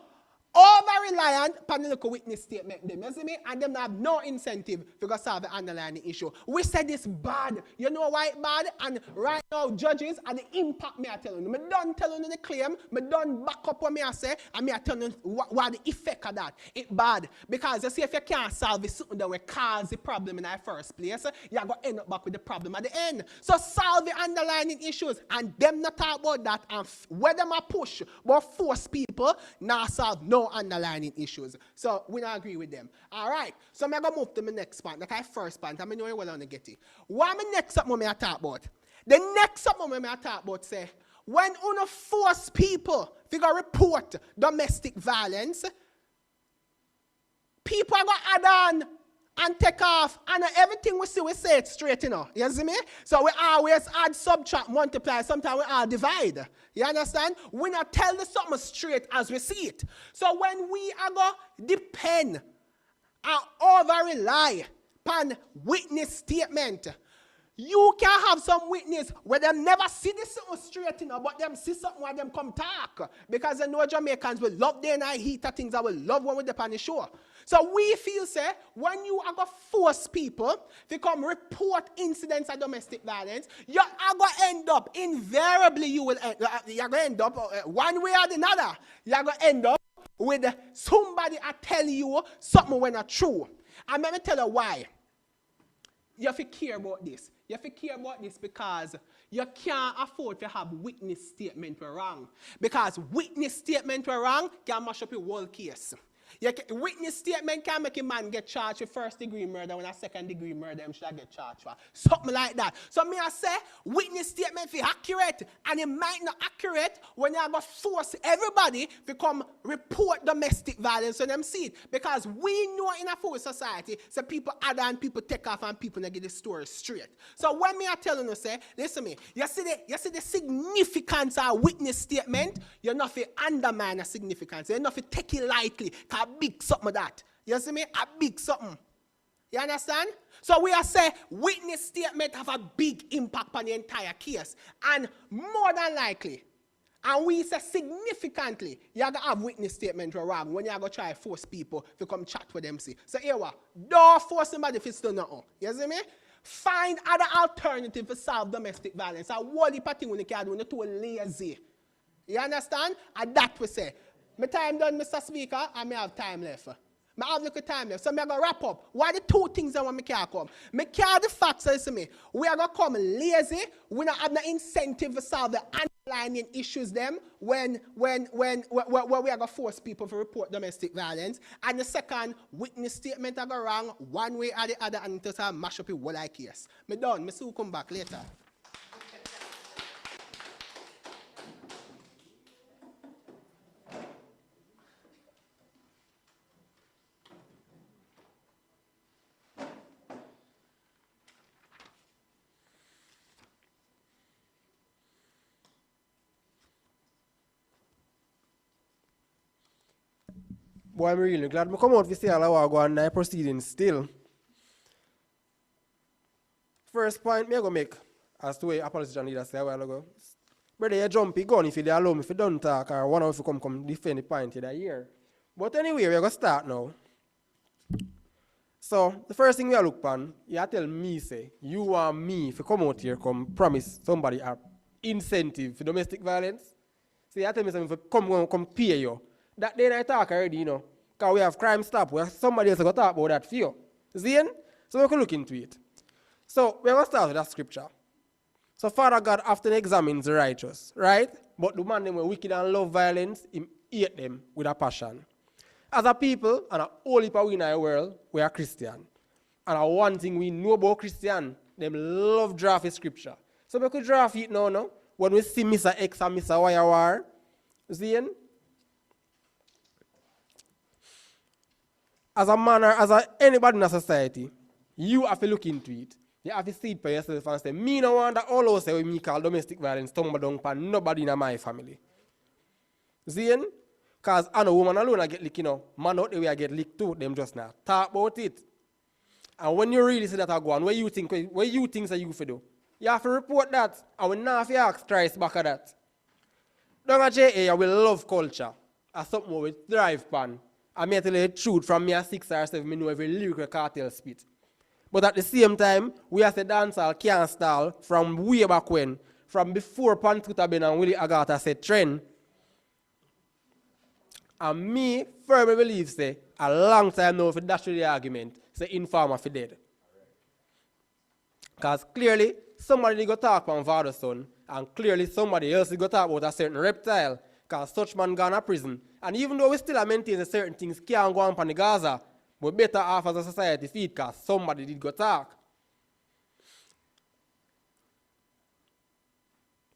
over-reliant upon the local witness statement, them, you see me? And them have no incentive to solve the underlying issue. We said it's bad. You know why it's bad? And right now, judges are the impact me are telling you. I don't tell you the claim, I don't back up what me I say, and me I tell you what the effect of that. It's bad. Because you see, if you can't solve it, something that will cause the problem in the first place, you're going to end up back with the problem at the end. So solve the underlying issues, and them not talk about that, and where them a push, but force people, now solve no underlying issues. So we don't agree with them. All right. So I'm going to move to my next point. That I first point. I know you well want to get it. What my next up moment I talk about? The next up moment I talk about say, when you force people to go report domestic violence, people are going to add on and take off, and everything we see, we say it straight, you know. You see me? So we always add, subtract, multiply. Sometimes we all divide. You understand? We not tell the something straight as we see it. So when we are going to depend and over-rely upon witness statement, you can have some witness where they never see this something straight, you know, but them see something where them come talk. Because they know Jamaicans will love their night heat of things. I will love when we depend on the show. So we feel, say, when you are going to force people to come report incidents of domestic violence, you are going to end up, invariably you will end, you're going to end up, one way or another, you're going to end up with somebody tell you something when not true. And let me tell you why. You have to care about this. You have to care about this because you can't afford to have witness statement were wrong. Because witness statement were wrong can mash up your whole case. Witness statement can make a man get charged with first-degree murder when a second-degree murder him should get charged for. Something like that. So me I say, witness statement be accurate, and it might not accurate when you are going to force everybody to come report domestic violence when them see it. Because we know in a full society, so people add on, people take off, and people not get the story straight. So when me I telling you, say, listen me, you see the significance of witness statement, you're not to undermine the significance. You're not to take it lightly. A big something of that. You see me? A big something. You understand? So we are saying witness statement have a big impact on the entire case. And more than likely, and we say significantly, you're going to have witness statement wrong when you're going to try to force people to come chat with them. See. So here what? Don't force somebody to do nothing. You see me? Find other alternatives to solve domestic violence. And what the thing when you can't do, you're too lazy. You understand? And that we say. My time done, Mr. Speaker, and me have time left. I have little time left. So I'm going to wrap up. What are the two things I want me to come? Me care the facts, listen me. We are going to come lazy. We don't have no incentive to solve the underlying issues them when we are going to force people to report domestic violence. And the second, witness statement are go wrong one way or the other and just mash up your whole case. Me done. Me soon come back later. Boy, I'm really glad I come out to see all our go on proceedings still. First point me I go make as to what opposition leader say a while ago. Brother, you jumpy gun if you allow me if you don't talk or one of you come defend the point that year. But anyway, we're going to start now. So, the first thing we look upon, you tell me, say, you want me if you come out here, come promise somebody an incentive for domestic violence. So you tell me something if you come pay you. That day I talk already, you know. Because we have Crime Stop, where somebody else going to talk about that for you. See? So we can look into it. So we're going to start with that scripture. So Father God often examines the righteous, right? But the man them were wicked and love violence, he hate them with a passion. As a people, and a whole heap of we in our world, we are Christian. And one thing we know about Christian, them love draft of scripture. So we could draft it now, no? When we see Mr. X and Mr. Y war, see? As a man or as anybody in a society, you have to look into it. You have to see it for yourself and say, me no want that all of us say we call domestic violence tumble down upon nobody in my family. See? Because I know woman alone I get licked, you know. Man out there I get licked too, them just now. Talk about it. And when you really see that I go on, what you think that you for do? You have to report that. And we not have to ask twice back at that. Don't JA, we love culture. are something we thrive upon. I may tell you the truth from me at 6 or 7, I know every lyrical cartel spit. But at the same time, we as a dancehall can't stall from way back when, from before Pantuta Ben and Willie Agata said trend. And me firmly believe, say, a long time now, if you dash with the argument, say, informer for dead. Because clearly, somebody go talk about father's son, and clearly somebody else go talk about a certain reptile, because such man gone to prison. And even though we still maintain certain things can't go on the Gaza, we're better off as a society feed, because somebody did go talk.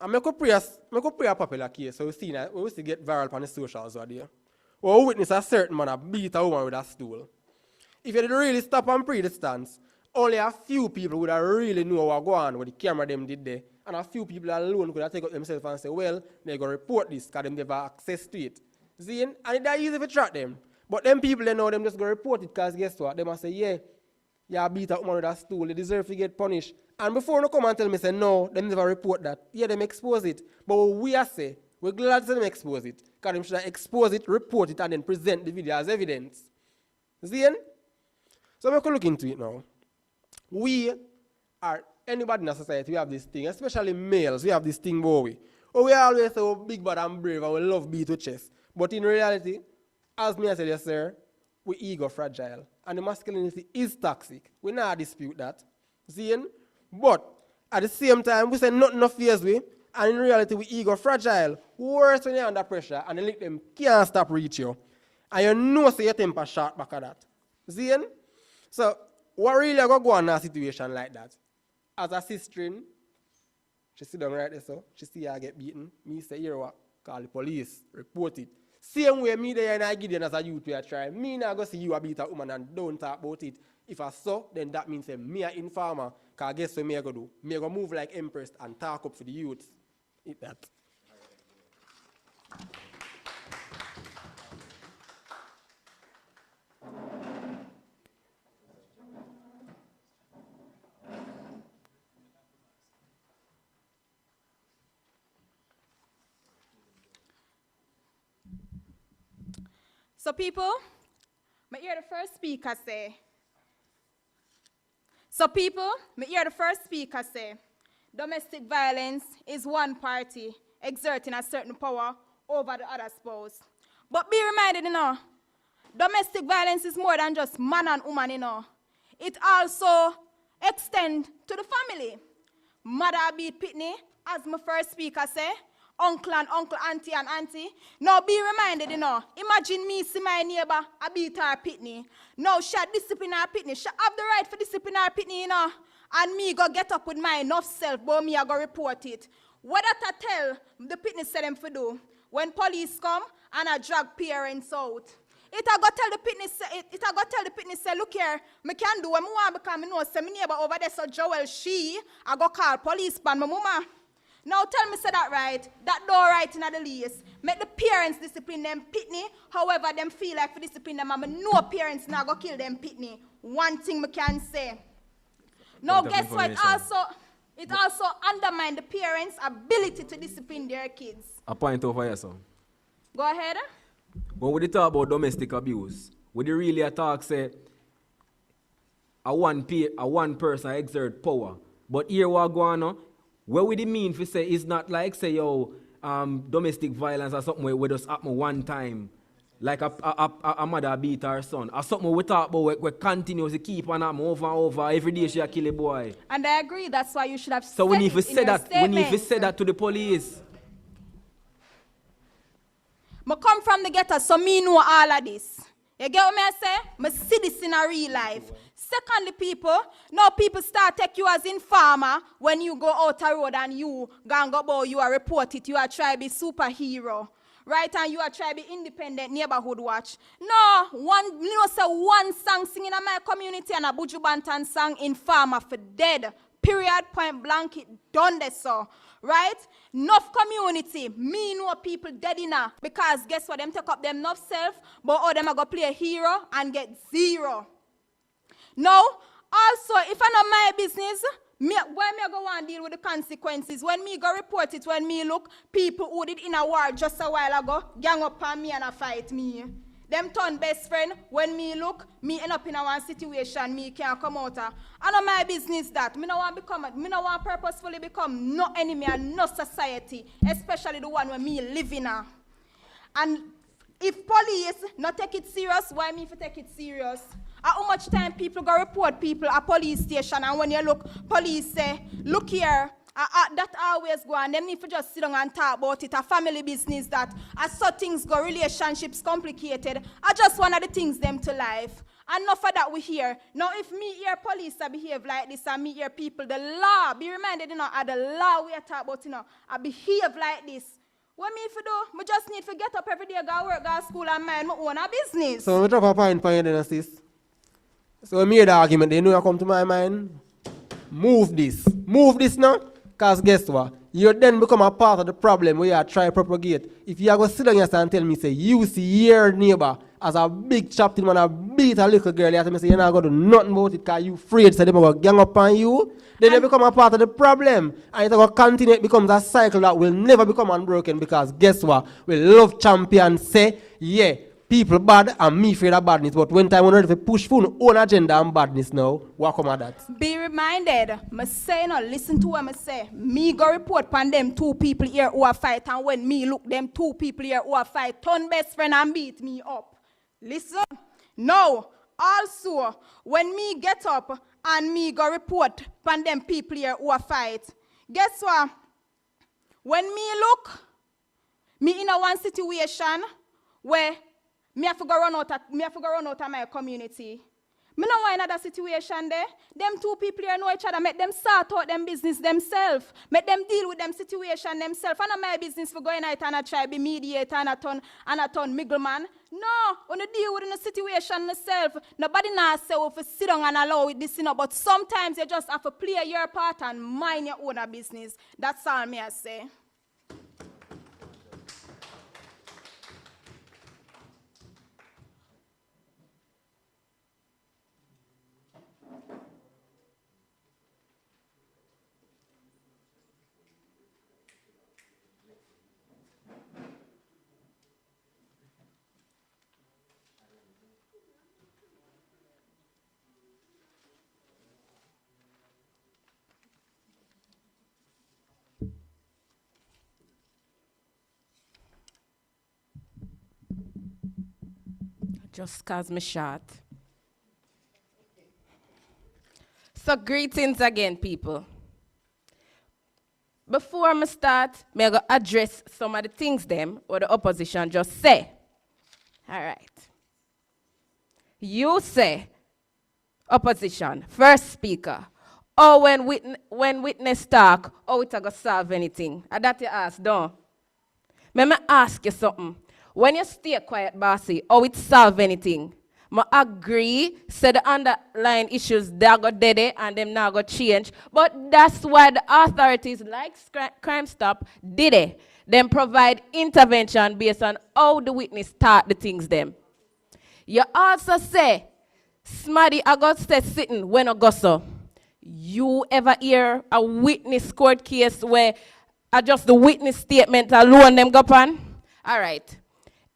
And I could pray a popular case, so we see that we still get viral on the socials out there. Or we witness a certain man beat a woman with a stool. If you didn't really stop and pray the stance, only a few people would have really know what going on with the camera them did there. And a few people alone could have taken up themselves and say, well, they're going to report this because they never have access to it. See? And it's easy to track them. But them people, they know them just going to report it because guess what? They must say, yeah, you beat a woman with a stool, they deserve to get punished. And before they come and tell me, say, no, they never report that. Yeah, they expose it. But what we are say, we're glad to them expose it. Because they should expose it, report it, and then present the video as evidence. See? So we can look into it now. We are, anybody in a society, we have this thing, especially males, we have this thing, boy. We always say, oh, big, bad, and brave, and we love beat with chest. But in reality, as me I said, yes, sir, we ego fragile. And the masculinity is toxic. We not dispute that. See? But at the same time, we say nothing fears we, and in reality, we ego fragile. Worse when you're under pressure, and the lick them can't stop reach you. And you know so your temper short back at that. See? So, what really going to go on in a situation like that? As a sister, she sit down right there, so she see her get beaten. Me say, here what? Call the police, report it. Same way me there and I give them as a youth we are trying. Me now go see you a beat a woman and don't talk about it. If I saw, then that means me a informer. Because guess what me I go do? Me I go move like empress and talk up for the youth. Eat that. So people, me hear the first speaker say, domestic violence is one party exerting a certain power over the other spouse. But be reminded, domestic violence is more than just man and woman, It also extends to the family. Mother beat pitney, as my first speaker say, uncle and uncle, auntie and auntie. Now be reminded, imagine me see my neighbor a beat her pitney. Now she discipline her pitney. She have the right for discipline her pitney, And me go get up with my enough self, but me I go report it. What that I tell the pitney say them for do? When police come and I drag parents out. It I go tell the pitney say, look here, me can do what me want because me know say my neighbor over there so Joel I go call police pan my mama. Now tell me say that right, that door right in the lease. Make the parents discipline them pitney, however them feel like for discipline them, and no parents now go kill them pitney. One thing me can say. Now guess what, it also undermines the parents' ability to discipline their kids. A point over here, son. Go ahead. When we talk about domestic abuse, we really talk say a one person exert power. But here what go on, what we mean for say is not like say domestic violence or something where just happen one time, like a mother beat her son, or something we talk about we continuously keep on happen over and over. Every day she a kill a boy. And I agree. That's why you should have. So we need to say that. We need to say that to the police. I come from the ghetto, so me know all of this. You get what I say? I see this in a real life. Secondly, people, now people start take you as informer when you go out the road and you go you are report it, you are try to be superhero. Right? And you are trying to be independent neighborhood watch. No, one song singing in my community and a Buju Banton song informer for dead. Period, point blank, it done this so. Right? Enough community, me know people dead enough. Because guess what? Them take up them enough self, but all them are going to play a hero and get zero. Now, also, if I know my business, Why me go and deal with the consequences? When me go report it, when me look, people who did in a war just a while ago, gang up on me and a fight me. Them turn best friend, when me look, me end up in a one situation, me can't come out. I know my business that. Me no want purposefully become no enemy and no society, especially the one where me live in. And if police not take it serious, why me for take it serious? How much time people go report people at police station, and when you look, police say, look here, that always go, and them need to just sit down and talk about it, a family business that, as so things go, relationships complicated, I just one of the things them to life. And enough of that we hear. Now if me hear police behave like this, and me hear people, the law, be reminded, of the law we are talking about, I behave like this. What me if you do? I just need to get up every day, go work, go to school, and mind my own business. So we drop a point for you then, sis. So when me hear the argument, they know you come to my mind. Move this now. Because guess what? You then become a part of the problem where you try to propagate. If you are going to sit down here and tell me, say, you see your neighbor as a big chapter man, a beat a little girl, you have to say, you're not going to do nothing about it because you're afraid, so they're going to gang up on you. Then they become a part of the problem. And it's going to continue, it becomes a cycle that will never become unbroken because guess what? We love champions say, yeah, people bad and me afraid of badness. But when time we're ready to push for own agenda and badness now, what come at that? Be reminded, me say no, listen to what I say. Me go report pan them two people here who are fight, and when me look them two people here who are fight, turn best friend and beat me up. Listen. Now, also, when me get up and me go report pan them people here who are fight, guess what? When me look, me in a one situation where me have to go run out of my community. Me know why another situation there. Them two people here know each other. Make them sort out them business themselves. Make them deal with them situation themselves. And not my business for going out and try be mediator and a turn middleman. No, when you deal with the situation yourself, nobody now say if you sit down and allow it this, but sometimes you just have to play your part and mind your own business. That's all me I say. Just cause me short. So greetings again, people. Before I start, may I go address some of the things them or the opposition just say. All right. You say, opposition, first speaker, oh, when witness talk, oh, it go solve anything. And that you ask, don't. Let me ask you something. When you stay quiet, bossy, oh, it solve anything. I agree, say the underlying issues, they go dead and them now go change. But that's why the authorities like Crime Stop did it. Them provide intervention based on how the witness taught the things them. You also say, Smaddy, I got stay sitting when I go so. You ever hear a witness court case where just the witness statement alone them go on? All right.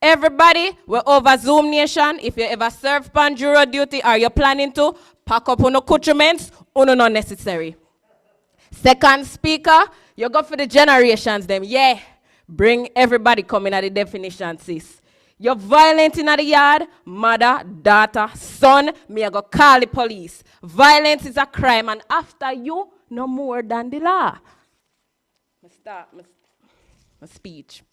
Everybody, we're over Zoom Nation. If you ever serve pan jury duty or you're planning to, pack up on the accoutrements, not necessary. Second speaker, you go for the generations them. Yeah, bring everybody coming at the definition, sis. You're violent in the yard, mother, daughter, son, me I go call the police. Violence is a crime, and after you, no more than the law. I start my speech.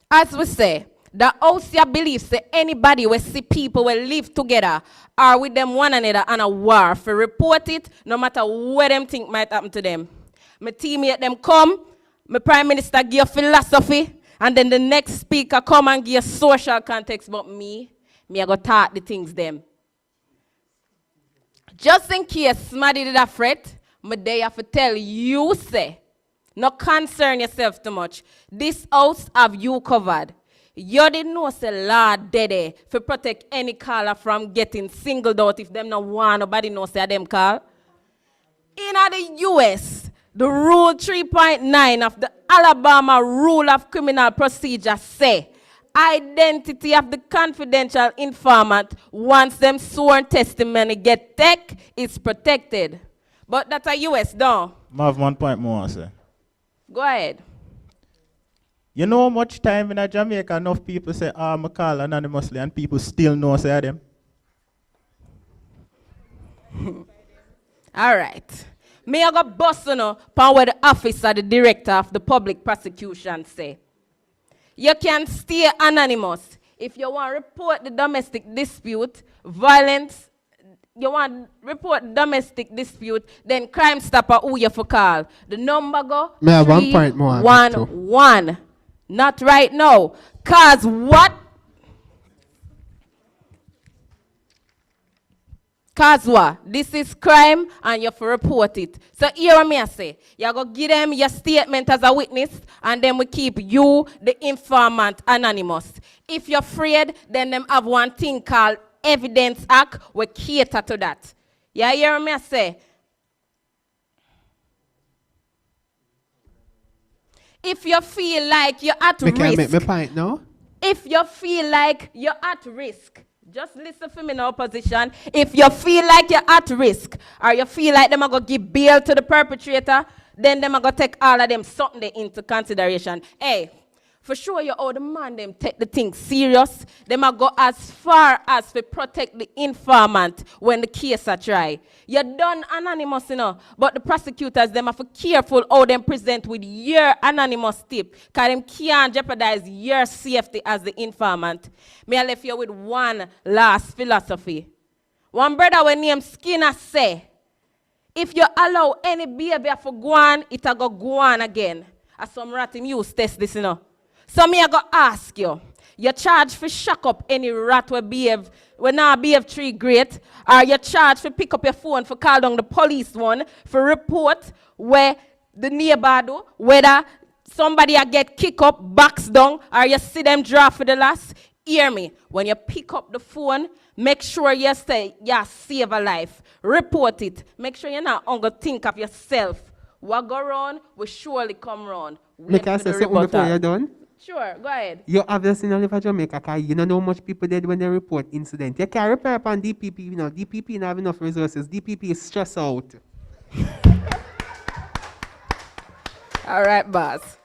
As we say, the OCA believes that anybody will see people will live together or with them one another on a war for report it, no matter what them think might happen to them. My teammate them come, my prime minister give philosophy, and then the next speaker come and give social context, but me I go talk the things them. Just in case somebody did a threat, me they have to tell you say, not concern yourself too much. This house have you covered. You didn't know say law dead for protect any caller from getting singled out if them not want nobody knows say them call. In the US, the Rule 3.9 of the Alabama Rule of Criminal Procedure say, identity of the confidential informant once them sworn testimony get take is protected. But that's a US don't. I have 1 point more, sir. Go ahead. You know how much time in Jamaica enough people say, I call anonymously and people still know say them? All right. Me I go bust on where the office of the director of the public prosecution say. You can stay anonymous if you want to report the domestic dispute, violence. You want to report domestic dispute, then Crime Stopper who you for call. The number go Me have 1 point more. 311. Not right now. Cause what? Cause what? This is crime and you have to report it. So here what me I say. You go give them your statement as a witness and then we keep you, the informant, anonymous. If you're afraid, then them have one thing called Evidence Act. We cater to that. You hear what me I say? If you feel like you're at risk. Can I make my point now? If you feel like you're at risk. Just listen for me now, opposition. If you feel like you're at risk, or you feel like them are going to give bail to the perpetrator, then them are going to take all of them something into consideration. Hey, for sure you all the man them take the thing serious. Them are go as far as to protect the informant when the case are try. You're done anonymous, you know, but the prosecutors them have to be careful how them present with your anonymous tip, because them can't jeopardize your safety as the informant. Me I left you with one last philosophy. One brother when named Skinner say, if you allow any behavior for go on, it'll go on again. As some rat him use test this, you know. So me I go ask you, you charge for shock up any rat we not behave tree great, or you charge for pick up your phone for call down the police one for report where the neighbor do, whether somebody a get kick up, box down, or you see them draw for the last. Hear me, when you pick up the phone, make sure you say, yeah, save a life. Report it. Make sure you're not going to think of yourself. What go wrong will surely come wrong. Make I say something before you're done? Sure, go ahead. You obviously don't live in Jamaica because you don't know how much people did when they report incident. You can't repair upon DPP, you know. DPP don't have enough resources. DPP is stressed out. All right, boss.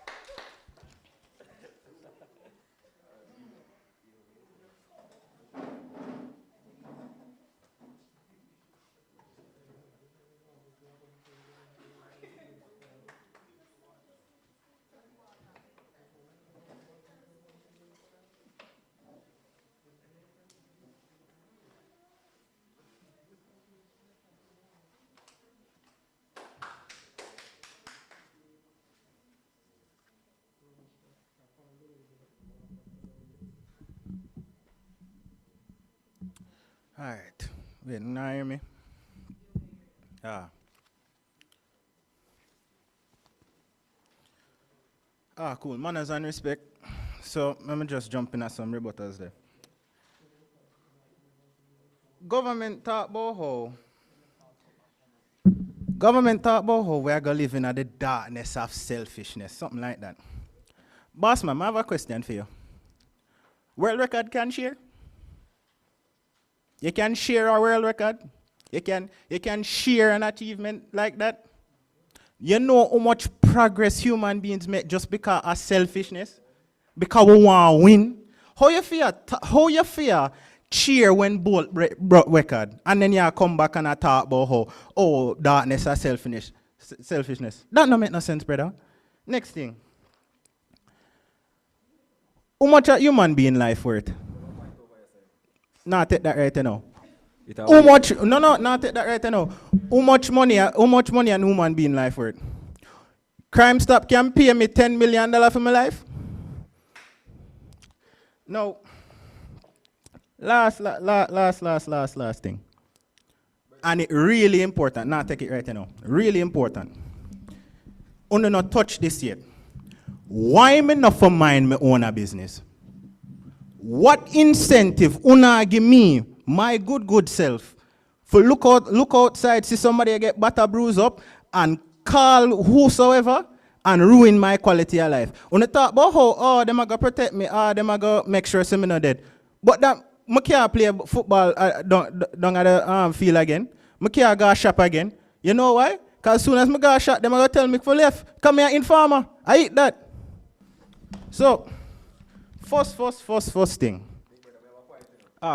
All right. Wait, now hear me? Cool. Manners and respect. So, let me just jump in at some rebuttals there. Government talk about how we are going to live in the darkness of selfishness, something like that. Boss man, I have a question for you. World record can share? You can share a world record? You can share an achievement like that? You know how much progress human beings make just because of selfishness? Because we want to win? How you feel cheer when Bolt broke record and then you come back and I talk about how darkness or selfishness? That don't make no sense, brother. Next thing. How much a human being life worth? Nah, take that right now. How much? No, not take that right now. How much money an human being life worth? Crime Stop can pay me $10 million for my life? No. Last thing. And it really important. Now take it right now. Really important. I do not touch this yet. Why me not for mind me own a business? What incentive una give me, my good self, For look outside, see somebody get butter bruise up and call whosoever and ruin my quality of life. When they talk about how, them are going to protect me, them are going to make sure I'm not dead. But that, I can't play football down at the field again. I can't go shop again. You know why? Because as soon as I go shop, them are going to tell me for left. Come here, informer. I eat that. So, first thing.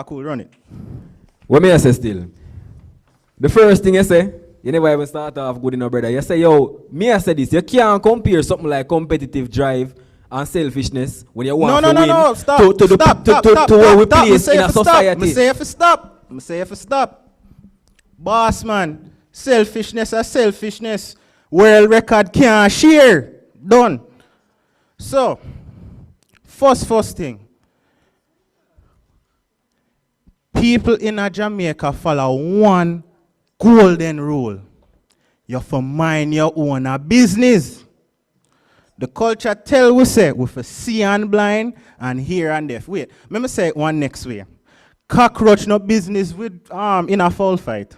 Cool, run it. What may I say still? The first thing you say, you never even start off good enough, brother. You say, yo, me I say this, you can't compare something like competitive drive and selfishness when you want to win stop, to where we place in a society. I say if you stop. Boss man, selfishness is selfishness. World record can't share. Done. So, first thing. People in Jamaica follow one golden rule. You have to mind your own business. The culture tell we say we for see and blind and hear and deaf. Wait, let me say it one next way. Cockroach no business with in a foul fight.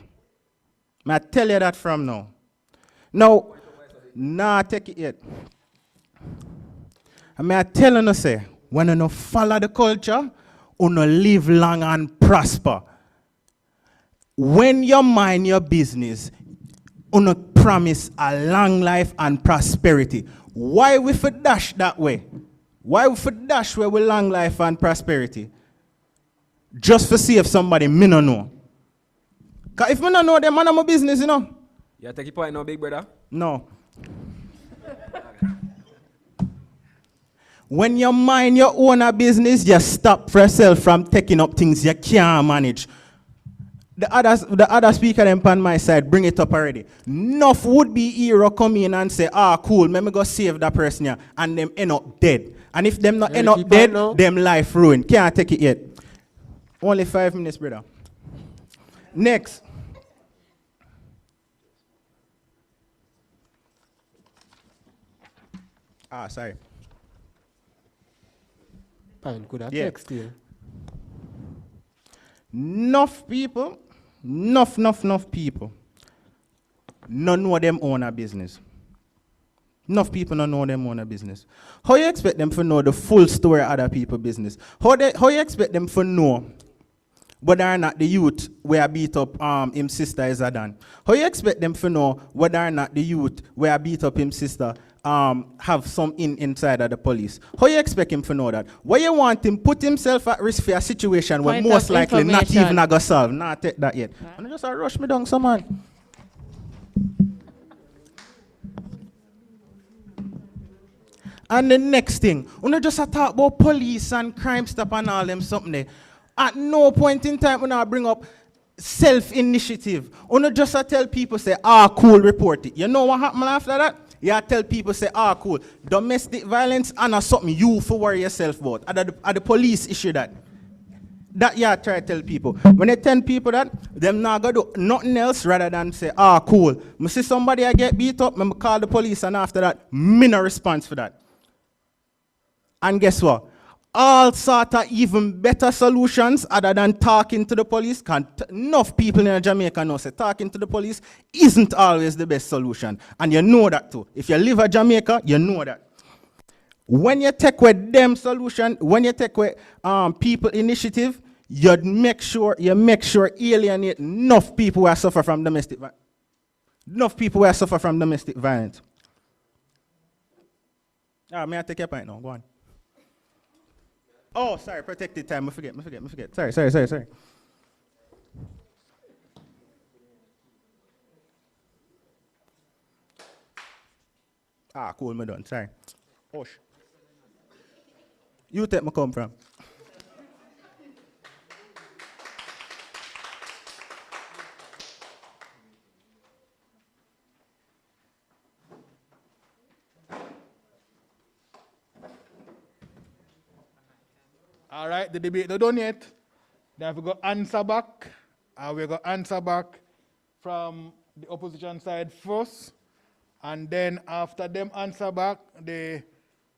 I tell you that from now. Now, nah, take it yet. I tell you say when you no follow the culture, you no live long and prosper. When you mind your business, you no promise a long life and prosperity. Why we for dash that way? Why we for dash where we long life and prosperity? Just for see if somebody me no know. Cause if me no know, them man my business, you know. You take your point now, big brother? No. When you mind your own business, you stop for yourself from taking up things you can't manage. The other speaker them on my side, bring it up already. Enough would be hero come in and say, cool, let me go save that person here, and them end up dead. And if them not end up dead, them life ruined. Can't take it yet. Only 5 minutes, brother. Next. Sorry. Fine, could I Yeah. text you? Enough people, enough people, none know them own a business. Enough people don't know them own a business. How you expect them to know the full story of other people's business? How you expect them to know whether or not the youth where beat up him sister is a done? How you expect them to know whether or not the youth where beat up him sister have some inside of the police? How you expect him to know that? Why you want him put himself at risk for a situation where Point most of likely not information. even a go solve? Not take that yet. And just rush me down, some man. And the next thing, we just talk about police and crime stop and all them something there. At no point in time when I bring up self-initiative. We just tell people say, cool, report it. You know what happened after that? You tell people say, cool, domestic violence and something you for worry yourself about. Are the police issue that? That you try to tell people. When they tell people that, them not gonna do nothing else rather than say, cool. I see somebody I get beat up, I call the police, and after that, me no response for that. And guess what? All sort of even better solutions other than talking to the police. Enough people in Jamaica know say talking to the police isn't always the best solution. And you know that too. If you live in Jamaica, you know that. When you take away them solution, when you take away people initiative, you make sure alienate enough people who suffer from domestic violence. Enough people who suffer from domestic violence. May I take your point now? Go on. Oh, sorry, protected time. I forget. Sorry. Cool, me done. Sorry. Osh. You take me come from. All right, the debate not done yet. Then we go answer back. We go answer back from the opposition side first. And then after them answer back, the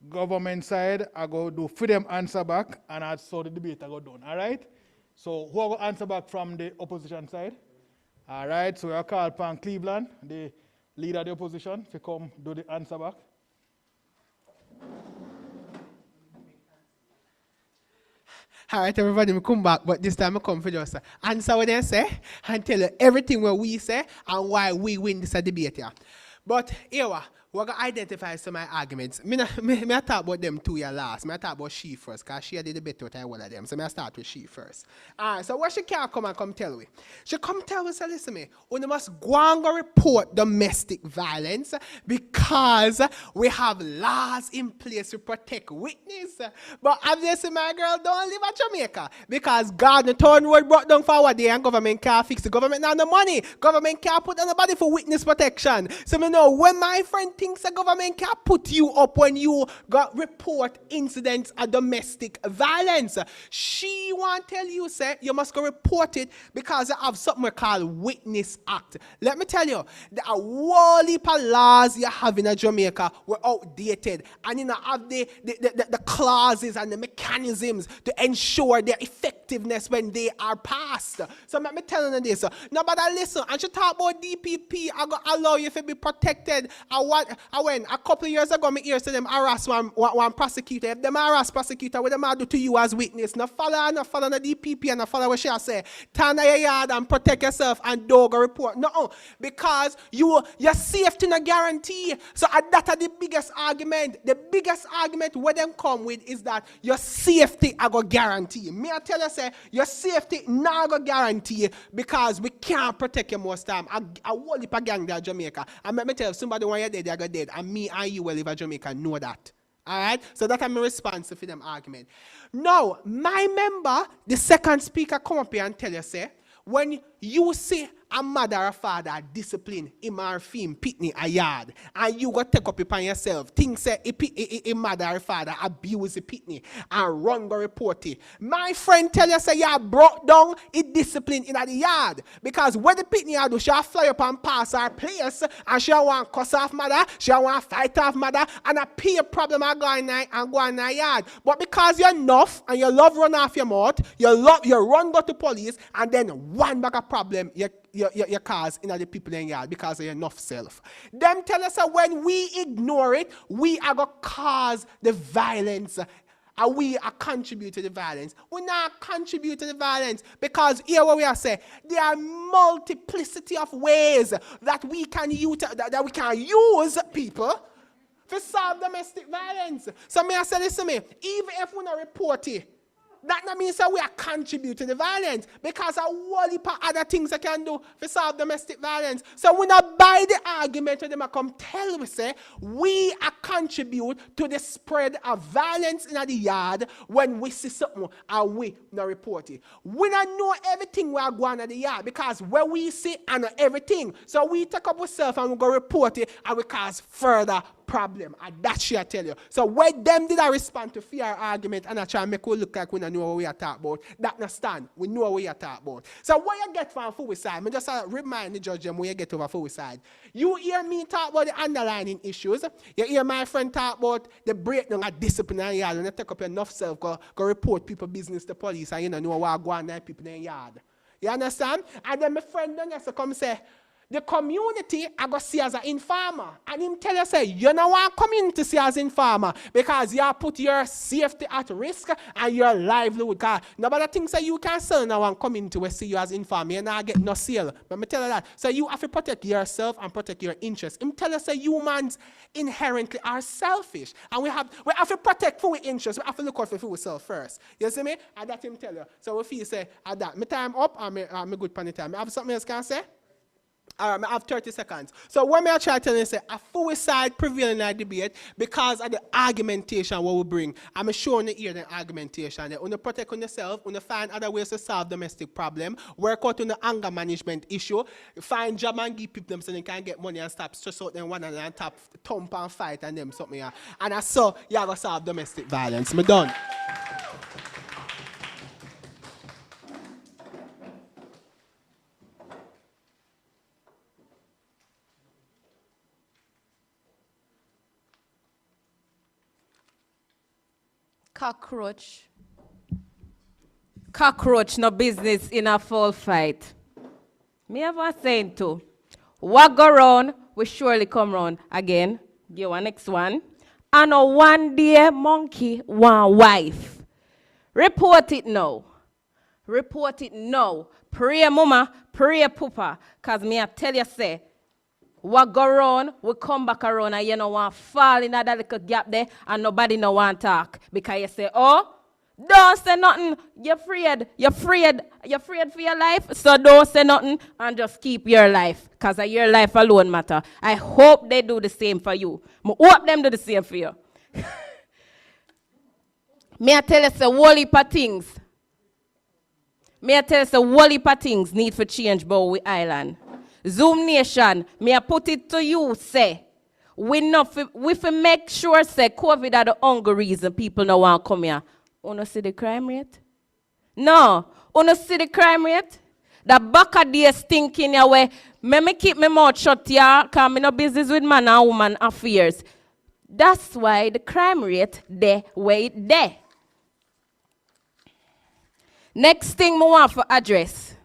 government side, I go do for them answer back, and I saw the debate I go done. All right? So who will answer back from the opposition side? All right, so I call upon Cleveland, the leader of the opposition, to come do the answer back. All right, everybody, me come back, but this time I come for just answer what they say and tell you everything what we say and why we win this debate here. But here we're going to identify some of my arguments. Me talk about them two years last. I talk about she first, because she did the better with all of them. So I start with she first. All right, so what she can come tell me? She come tell me, say, listen me, we must go and go report domestic violence because we have laws in place to protect witness. But obviously, my girl don't live in Jamaica because God the turn road brought down forward there and government can't fix the government not the money. Government can't put anybody for witness protection. So me know when my friend thinks the government can put you up when you got report incidents of domestic violence. She want tell you, say, you must go report it because you have something called Witness Act. Let me tell you, the whole heap of laws you have in Jamaica were outdated and you know have the clauses and the mechanisms to ensure their effectiveness when they are passed. So let me tell you this. Now, but listen, and she talk about DPP, I go allow you to be protected. I went a couple of years ago, me hear say them harass one prosecutor. If them harass prosecutor, what them do to you as witness? No follow the DPP and no follow what she say. Turn your yard and protect yourself and don't go report. No, because your safety no guarantee. So that are the biggest argument. The biggest argument where them come with is that your safety I go guarantee. Me I tell you say your safety not go guarantee because we can't protect you most time. I whole heap of gang there in Jamaica. And let me tell you, somebody when you're dead, they go dead. And me and you will live in Jamaica know that. Alright? So that's my response to them argument. Now, my member, the second speaker come up here and tell you, say, when you see a mother or father discipline him or him pitney a yard and you go take up upon yourself, think say a mother or father abuse the pitney and run go report it. My friend tell you say you brought down a discipline in the yard because when the pitney do, she fly up and pass her place and she want cuss off mother, she want fight off mother and a peer problem are going in the yard. But because you're enough and you love run off your mouth, you run go to police and then one back a problem your cause in the people in yard because of your enough self. Them tell us that when we ignore it, we are going to cause the violence. And we are contribute to the violence. We not contribute to the violence because here what we are saying, there are multiplicity of ways that we can use people to solve domestic violence. So me I say this to me, even if we not report it, that not means that we are contributing to the violence because a whole heap of other things I can do to solve domestic violence. So we not buy the argument when them come tell we say we are contribute to the spread of violence in the yard when we see something and we not report it. We not know everything we are going in the yard because when we see and know everything. So we take up ourselves and we go report it and we cause further problem, and that she I tell you. So when them did I respond to fear argument and I try to make we look like we don't know what we are talking about, that not stand. We know what we are talking about. So what you get from suicide, I just remind the judge them where you get over suicide. You hear me talk about the underlying issues. You hear my friend talk about the breakdown of disciplinary yard when you take up enough self, go report people business to police and you don't know what go on there people in the yard. You understand? And then my friend then has to come say, the community I go see as an informer. And him tell you say, you don't want community see as informer because you put your safety at risk and your livelihood. Because nobody thinks that you can sell now one community will see you as informer. You not get no sale. But me tell you that. So you have to protect yourself and protect your interests. Him tell you say humans inherently are selfish. And we have to protect for our interests. We have to look out for ourselves first. You see me? And that him tell you. So if you say, at that, my time up and I'm good pan the time. I have something else can say? All right, I have 30 seconds. So when I try to tell you, say, a suicide prevail in our debate because of the argumentation what we bring. I'm showing you here the argumentation. You protect on yourself, you find other ways to solve domestic problem, work out on the anger management issue, find job and give people them so they can get money and stop stress out them one another and tap thump and fight and them something. And I saw you have to solve domestic violence. Me done. Cockroach no business in a full fight. Me have a saying too. What go round will surely come round again. Give one next one. And a one day monkey, one wife. Report it now. Report it now. Pray mama, pray papa. Cause me I tell you say, what go round will come back around and you know want fall in that little gap there and nobody no want talk. Because you say, oh, don't say nothing. You're afraid for your life. So don't say nothing and just keep your life. Because your life alone matter. I hope they do the same for you. I hope them do the same for you. Me I tell you say whole heap of things. Me I tell you say whole heap of things need for change Bowie Island. Zoom Nation, me I put it to you, say, we fi make sure, say, COVID are the only reason people no want come here. Wanna see the crime rate? No. Wanna see the crime rate? The back of the stinking your way. Me keep my mouth shut here, cause me no business with man and woman affairs. That's why the crime rate there where it there. Next thing me want for address.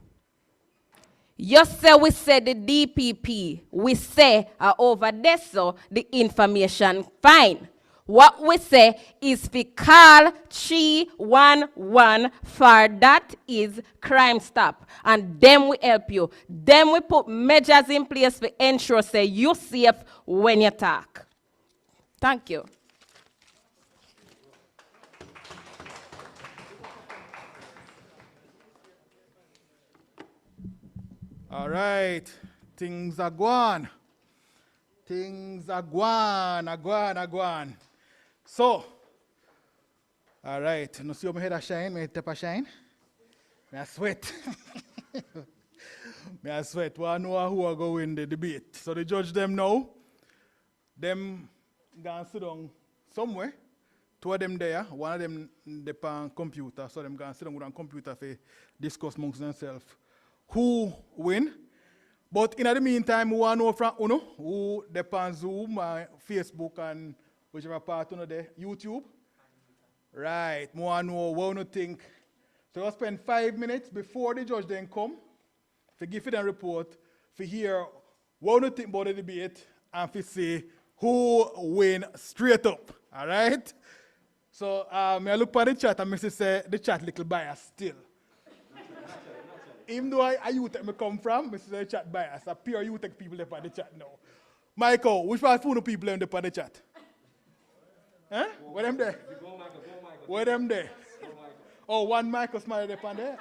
You say we say the DPP, we say over there so the information fine. What we say is we call 311 for that is Crime Stop. And then we help you. Then we put measures in place to ensure say you safe when you talk. Thank you. All right, things are gone. Things are gone. So, all right, you see how my head a shine, my head tip a shine? I sweat. I sweat. We know who are going to win the debate. So the judge them now, them gonna sit down somewhere. Two of them there, one of them on computer, so them gonna sit down with a computer to discuss amongst themselves who win. But in the meantime, we want to know from Uno, who depends Zoom, Facebook, and whichever part of there, YouTube. Right, we want to know what you think. So we'll spend 5 minutes before the judge then come, to give them a report, to hear what you think about the debate, and to say who win straight up. All right? So I look at the chat and I say the chat little biased still. Even though I youth me come from, I say the chat bias. A pure youth people there for the chat now. Michael, which part of people there for the chat? Huh? Where them there? Where them there? Oh, one Michael Smarty there on there?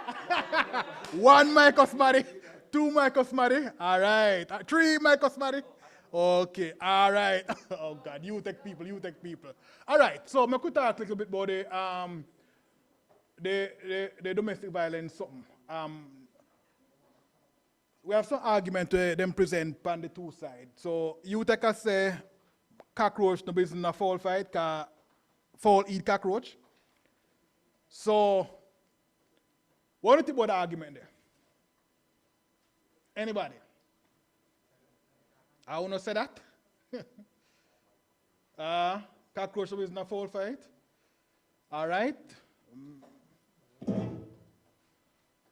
One Michael Smarty, two Michael Smarty. All right. Three Michael Smarty. Okay, all right. Oh God, you take people. All right, so I could talk a little bit about the domestic violence something. We have some argument to them present on the two sides. So you take us say cockroach no business in a foul fight, cause foul eat cockroach. So what do you think about the argument there? Anybody? I want to say that. Cockroach is not a foul fight. All right.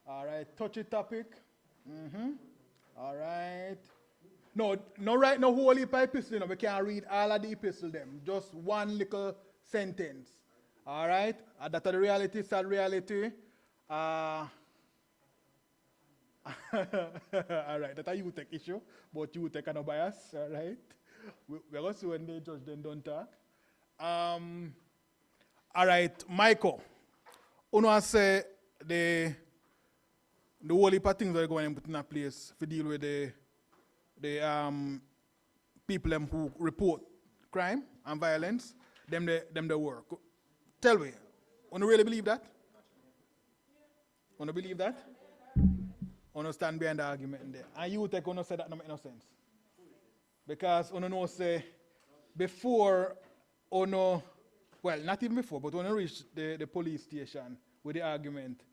All right, touchy topic. All right. No, right now, whole heap of epistle, we can't read all of the epistle them. Just one little sentence. All right. That's the reality, sad reality. All right, that's a you take issue, but you take no bias, all right? We're going to see when they judge them don't talk. All right, Michael, you know say the whole heap of things that are going to put in a place to deal with the people who report crime and violence, them they work. Tell me, you really believe that? You believe that? Understand behind the argument there. And you take on say that no make no sense. Because you know say before well, not even before, but when you reach the police station with the argument,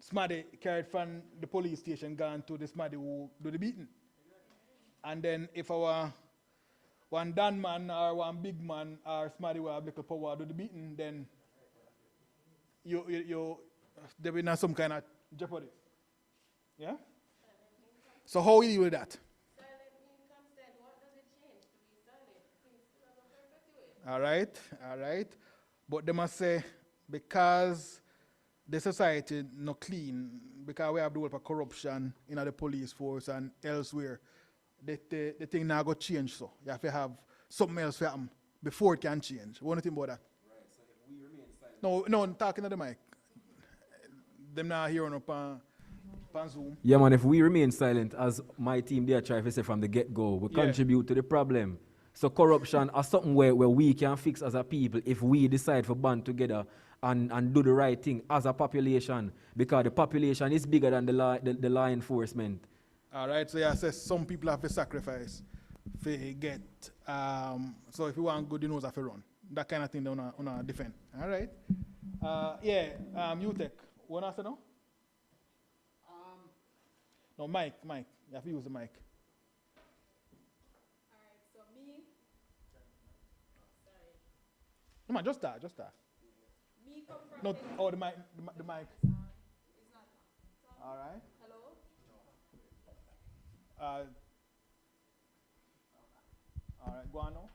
Smaddy carried from the police station gone to the Smaddy who do the beating. And then if our one Dan man or one big man or Smaddy who have little power do the beating, then you there will not some kind of jeopardy. Yeah? So how we deal with that? All right. But they must say, because the society not clean, because we have the whole of corruption in the police force and elsewhere, the thing now go change. So you have to have something else for happen before it can change. What do you think about that? Right, so if we remain silent. No, I'm talking to the mic. Them not hearing up on Zoom. Yeah, man, if we remain silent, as my team there try to say from the get-go, we contribute to the problem. So corruption is something where we can fix as a people if we decide to band together and do the right thing as a population, because the population is bigger than the law enforcement. All right, so yeah, says some people have to sacrifice to get, so if you want good, you know have to run. That kind of thing they want to defend. All right. You take. What answer now? No, Mike. You have to use the mic. Alright, so me. Sorry. Come on, just start. Me come from. No, the mic. It's not. All right. Hello? All right, go on now.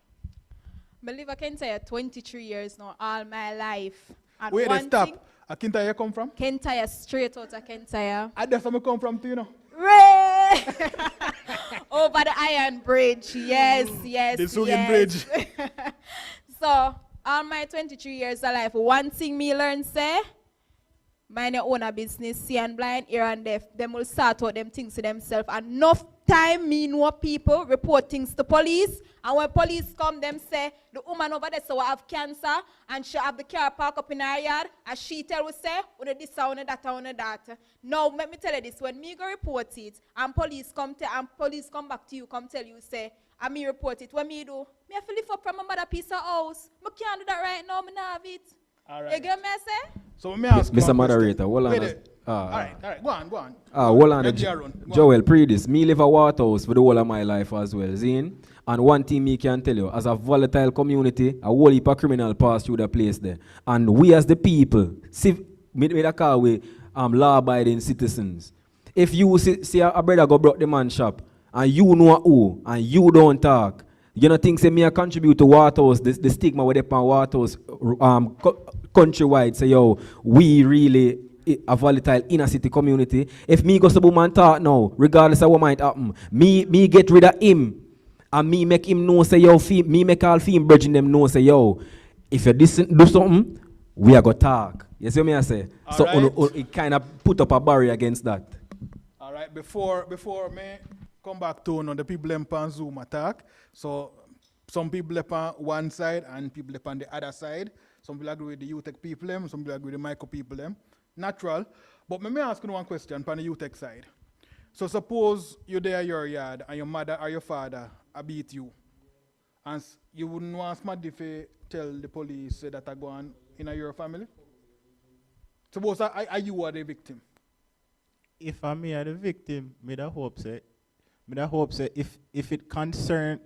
I live in Kintyre 23 years now, all my life. And Wait, one stop. thing, Kintyre you come from? Kintyre, straight out of Kintyre. That's where I come from too, you know. Ray! Over the Iron Bridge, yes. The Sugan Bridge. So, all my 23 years of life, one thing me learn say, mind your own a business, see and blind, ear and deaf, them will sort out them things to themselves. Enough time me know people report things to police, and when police come, them say, the woman over there so have cancer, and she have the car park up in her yard, and she tell we say, one of this, one of that. Now, let me tell you this, when me go report it, and police come back to you, come tell you, say, and me report it, what me do? Me have to lift up from my mother piece of house. I can't do that right now, me not have it. All right. You get me, I say? So let me ask you Mr. Moderator, hold on. All right, go on. Hold on. Joel, pre this. Me live a Waterhouse for the whole of my life as well, Zine. And one thing me can tell you, as a volatile community, a whole heap of criminal pass through the place there. And we as the people, law-abiding citizens. If you see a brother go broke the man shop, and you know who, and you don't talk, you know think say me a contribute to Waterhouse, the stigma with the Waterhouse countrywide, say yo, we really a volatile inner city community. If me go to boom and talk now, regardless of what might happen, me get rid of him, and me make him know say yo, me make all film bridging them know say yo, if you do something, we are gonna talk. You see what I say? All so right. it kind of put up a barrier against that. All right, before me come back to the people on Zoom attack. So some people on one side and people on the other side. Some people agree with the UTech people, some people agree with the micro people. Natural. But let me ask you one question on the UTech side. So suppose you're there in your yard and your mother or your father beat you. And you wouldn't want somebody to tell the police that are going in your family? Suppose are you are the victim? If I me are the victim, me da hope say if it concern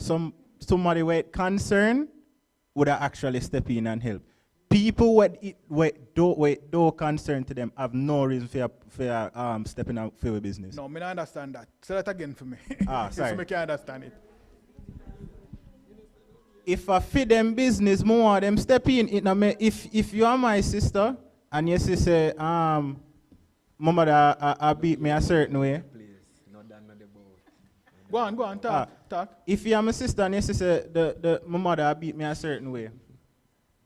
somebody where it concern would I actually step in and help. People where don't concern to them have no reason for stepping out for your business. No, me not understand that. Say that again for me. Sorry. So me can understand it. If I feed them business more, them step in. If you are my sister and your sister mama I beat me a certain way. Go on, talk. If you are my sister and your sister, my mother beat me a certain way,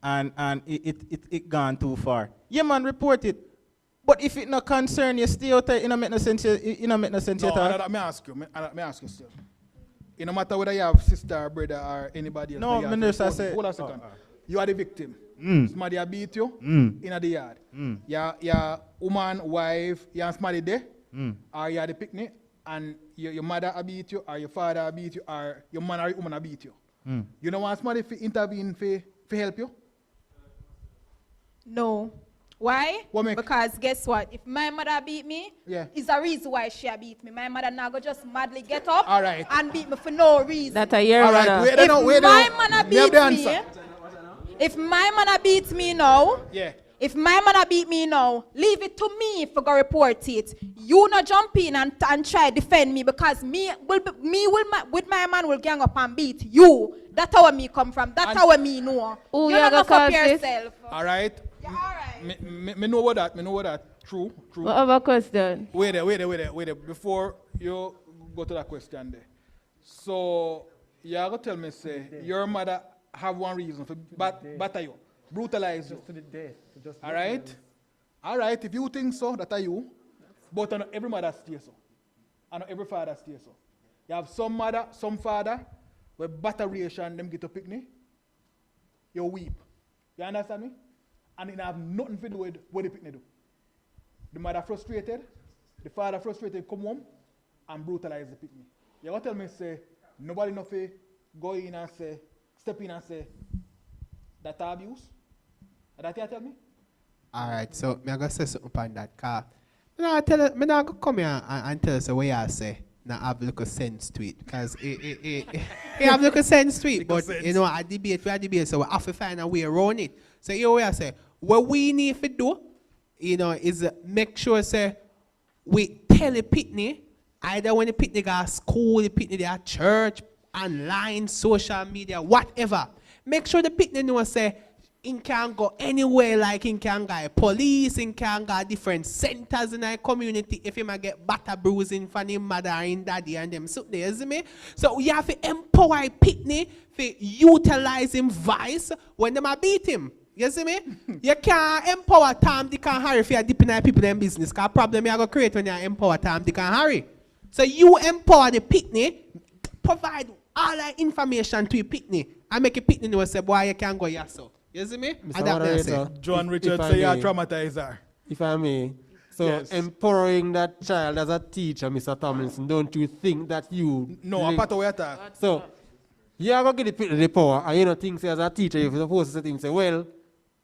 and it gone too far. Yeah, man, report it. But if it not concern you, stay out there. It not make no sense. It not make no sense. No, let me ask you still. It no matter whether you have sister, brother, or anybody else. No, minister say. Hold on a second. You are the victim. Somebody beat you in the yard. Your woman, wife, you have somebody there, or you are the picnic, and your mother beat you, or your father beat you, or your man or your woman beat you. You don't want somebody to intervene to help you? No. Why? Because guess what? If my mother beat me, it's a reason why she beat me. My mother now go just madly get up and beat me for no reason. That's a year. If my mother beats me now, If my man a beat me now, leave it to me if I go report it. You not jump in and try defend me because with my man will gang up and beat you. That's how me come from. That's how me know. Who You you not go know for cause this? yourself. All right. Yeah, all right. Me know what that. Me know what that. True. What other question? Wait there. Before you go to that question there. So you are gonna tell me say your mother have one reason for batter you, brutalize you. To the death. All right. All right. If you think so, that are you. But not every mother stays so. And not every father stays so. You have some mother, some father, where batteration them get to picnic. You weep. You understand me? And it have nothing to do with what the picnic do. The mother frustrated, the father frustrated, come home and brutalize the picnic. You want to tell me, say, nobody nothing go in and say, step in and say, that abuse? That you tell me? All right, so I'm going to say something upon that. Because I'm not going to come here and tell us what you say. Now have a little sense to it. Because it have a little sense to it. But, you know, a debate, so we have to find a way around it. So here we are say, what we need to do, you know, is make sure say we tell the pitney, either when the pitney go to school, the pitney they at church, online, social media, whatever. Make sure the pitney know say he can go anywhere, like he can go police, he can go different centers in our community if he might get batter bruising from his mother and daddy and them. So there, see me? So you have to empower pitney to utilize him voice when they might beat him. You see me? You can't empower Tom, Dick and Harry if you're dipping in people in business. Because problem you're going to create when you empower Tom, Dick and Harry. So you empower the pitney, provide all that information to your pitney, and make a pitney know say, boy, you can't go yourself. You see me? And that they say. John Richard say you're a traumatizer. If I may. So Yes. empowering that child as a teacher, Mr. Tomlinson, don't you think that you... No, a part of what you So, you are going to give the power, and you know, think say, as a teacher, you're supposed to sit and say, well,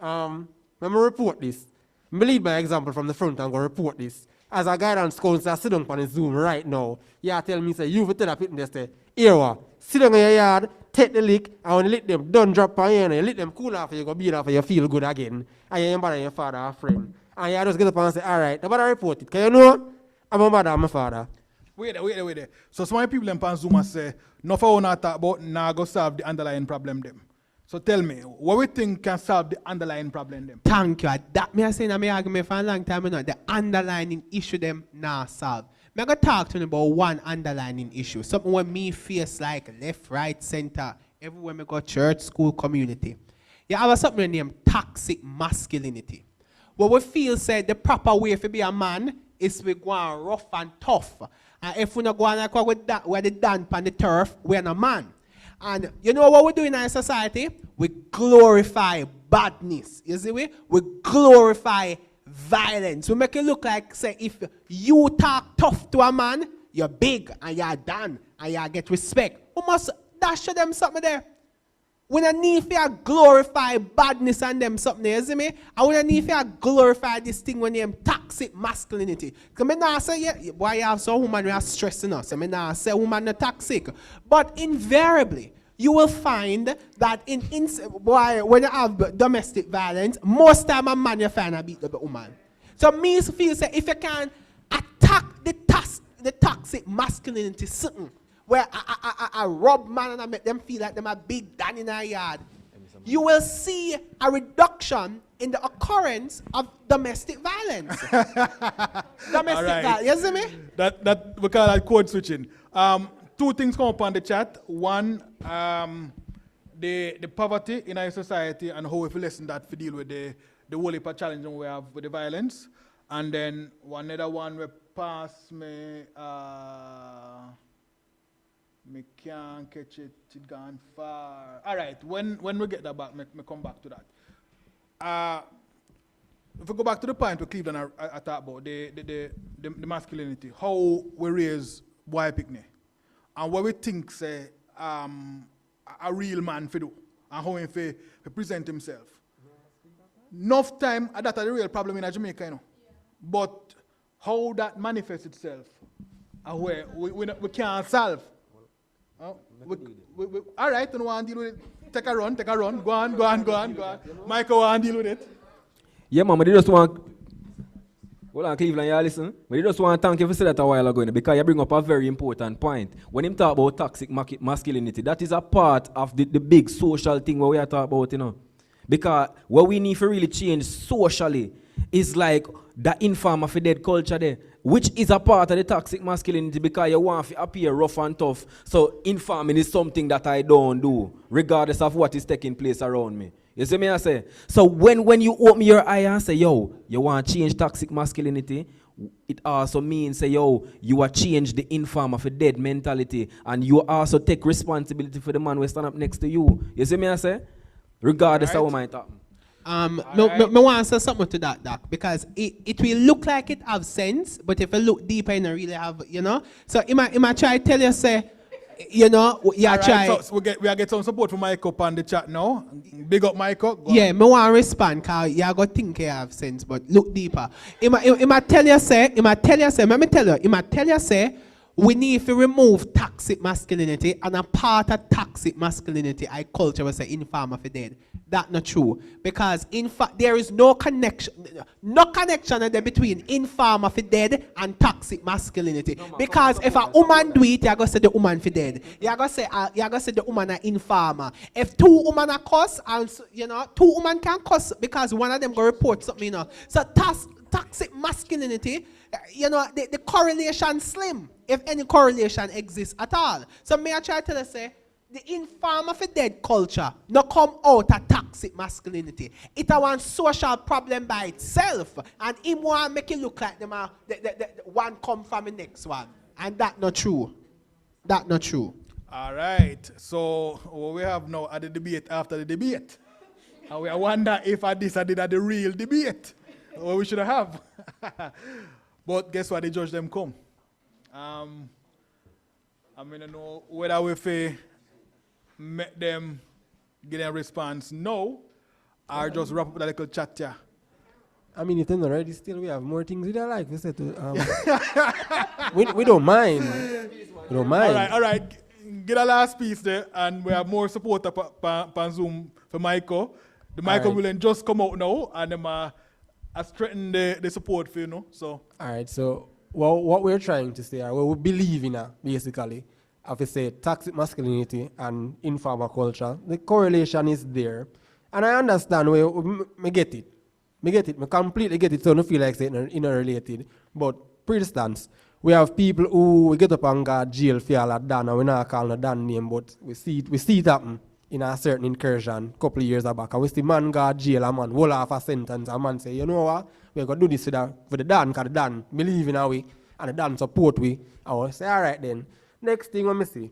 let me report this. Me lead by example from the front and go report this. As a guidance counselor, sit down on the Zoom right now. You tell me, say, you will tell a people, say, here, sit down in your yard, take the lick, and when you let them don't drop on you, and you let them cool off, you go beat off, and you feel good again. And you remember your father or friend. And you just get up and say, all right, nobody report it. Can you know? I'm a mother, I'm a father. Wait there. So some people them on Zoom say, no for not talk about now go solve the underlying problem them. So tell me, what we think can solve the underlying problem them? Thank you. That me I say in my argument for a long time now. The underlying issue them now solve. I'm going to talk to you about one underlying issue. Something when me face like left, right, center, everywhere me go church, school, community. You have something named toxic masculinity. What we feel said the proper way to be a man is we go on rough and tough. And if we not go on like where the damp on the turf, we're not a man. And you know what we do in our society? We glorify badness. You see we? We glorify violence. We make it look like, say, if you talk tough to a man, you're big and you're done and you get respect. We must dash them something there. We don't need to glorify badness and them something there, you see me? And we don't need to glorify this thing when they have toxic masculinity. Because I not say, yeah, boy, you have some women who are stressing us. I not say women are toxic. But invariably, you will find that when you have domestic violence, most time a man you find a beat the woman. So me feel say if you can attack the toxic masculinity something where I rub man and I make them feel like them a big dan in our yard, you will see a reduction in the occurrence of domestic violence. Domestic violence, you see me? That we call that code switching. Two things come up on the chat. One, the poverty in our society and how we feel lesson that to deal with the whole heap of challenge we have with the violence. And then one other one will pass me. Me can't catch it. It gone far. All right. When we get that back, me come back to that. If we go back to the point where Cleveland I talk about the masculinity, how we raise boy picnic, and what we think say a real man for do, and how he for present himself. Enough time that's the real problem in Jamaica, you know. But how that manifests itself, and where we can't solve. All right, don't want to deal with it. Take a run. Go on. Michael, want to deal with it. Yeah, man, but they just want. Hold on, Cleveland, you listen. But they just want to thank you for saying that a while ago, because you bring up a very important point. When him talk about toxic masculinity, that is a part of the big social thing where we are talking about, Because what we need to really change socially is like the informer for dead culture there, which is a part of the toxic masculinity because you want to appear rough and tough. So informing is something that I don't do, regardless of what is taking place around me. You see me I say? So when you open your eye and say, yo, you want to change toxic masculinity, it also means, say, yo, you are change the informer for dead mentality, and you also take responsibility for the man who stand up next to you. You see me I say? Regardless of what might happen. Me want to say something to that, Doc, because it will look like it have sense, but if you look deeper, it don't really have, So I might try to tell you, say, try. So we get some support from Mike up on the chat now. Big up Mike up. Yeah, me want to respond, because you got to think you have sense, but look deeper. He might tell you, say, we need to remove toxic masculinity, and a part of toxic masculinity, I culture was say informer for dead. That's not true. Because in fact, there is no connection between informer for dead and toxic masculinity. Because if a woman do it, you're going to say the woman for dead. You're going to say the woman are informer. If two women are cuss, and two women can cuss because one of them go report something, So toxic masculinity, the correlation slim, if any correlation exists at all. So may I try to tell you, say, the informer for dead culture no come out of toxic masculinity. It a one social problem by itself, and him want make it look like them the one come from the next one, and that not true. That not true. All right. So what we have now at the debate after the debate, and we wonder if this I did at the real debate, what we should have. But guess what? The judge them come. I know whether we fair make them get a response no, or just wrap up that little chat here. I mean, if they're not ready, still we have more things we don't like. We said to, we don't mind. We don't mind. All right. Get a last piece there, and we have more support on Zoom for Michael. The Michael will just come out now, and them strengthen the support for So. All right. So what we're trying to say, what we believe in, basically. If we say toxic masculinity and informal culture, the correlation is there. And I understand, me get it. Me completely get it, so I don't feel like saying interrelated. But, for instance, we have people who get up and go jail for all of Dan, and we're not calling a Dan name, but we see it happen in a certain incursion a couple of years back. And we see man go jail, a man roll off a sentence, and man say, you know what, we're going to do this for the Dan, because the Dan believe in our way, and the Dan support we. And we say, all right then. Next thing, let me see.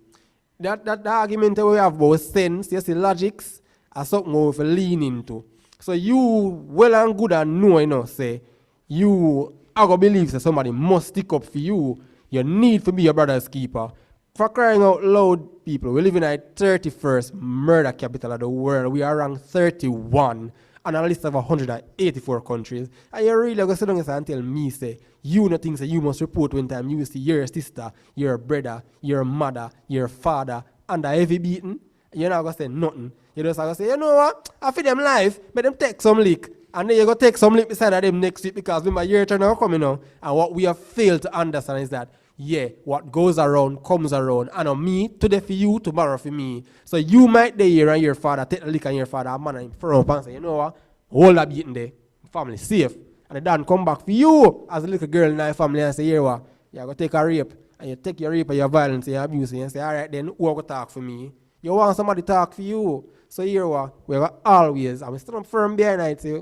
That argument that we have about sense, you see, logics, are something we have to lean into. So you well and good and know, say, you are going to believe that somebody must stick up for you. You need to be your brother's keeper. For crying out loud, people, we live in the 31st murder capital of the world. We are ranked 31 on a list of 184 countries. And you really going to sit down and tell me, say, you know things that you must report when time you see your sister, your brother, your mother, your father under heavy beating. You're not going to say nothing. You're just going to say, you know what, I feel them life, but them take some lick. And then you're going to take some lick beside of them next week because remember, your turn now coming now. And what we have failed to understand is that, yeah, what goes around comes around. And on me, today for you, tomorrow for me. So you might be here and your father take a lick and your father, a man in front and say, you know what, hold that beating there, family safe. And the Dan come back for you as a little girl in your family and say, here what, you're going to take a rape. And you take your rape and your violence and your abuse and you say, all right then, who are going to talk for me? You want somebody to talk for you. So here what, we're always, and we stand firm behind it, say,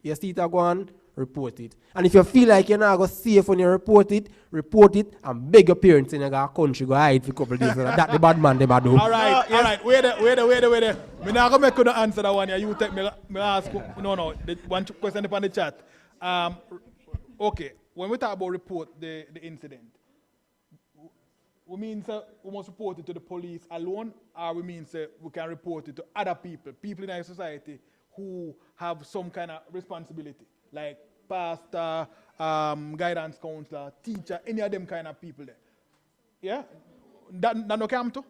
you see it go on, report it. And if you feel like you're not going to safe when you report it, and beg your parents in your country, go hide for a couple of days. That's the bad man they do. All right, wait there. I'm not going to make you answer that one. You take me ask, no, the one question upon the chat. Okay, when we talk about report the incident, we mean we must report it to the police alone, or we mean we can report it to other people in our society who have some kind of responsibility, like pastor, guidance counselor, teacher, any of them kind of people there. Yeah? That no come to?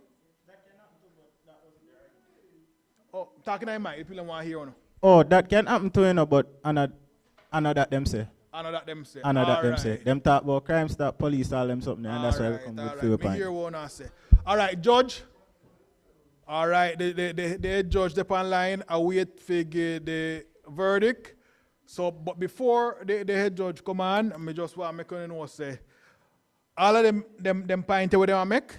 Oh, talking in mind, if people want to hear or no. Oh, that can happen to but I know that them say. I know that them say. I know that All them right. say. Them talk about crime stop, police, all them something, and that's why we Alright, come with alright. few Me point. hear what I say. All right, Judge. All right, the judge the line. I wait for the verdict. So, but before the head judge come on, I just want to make you know say, all of them point where they make,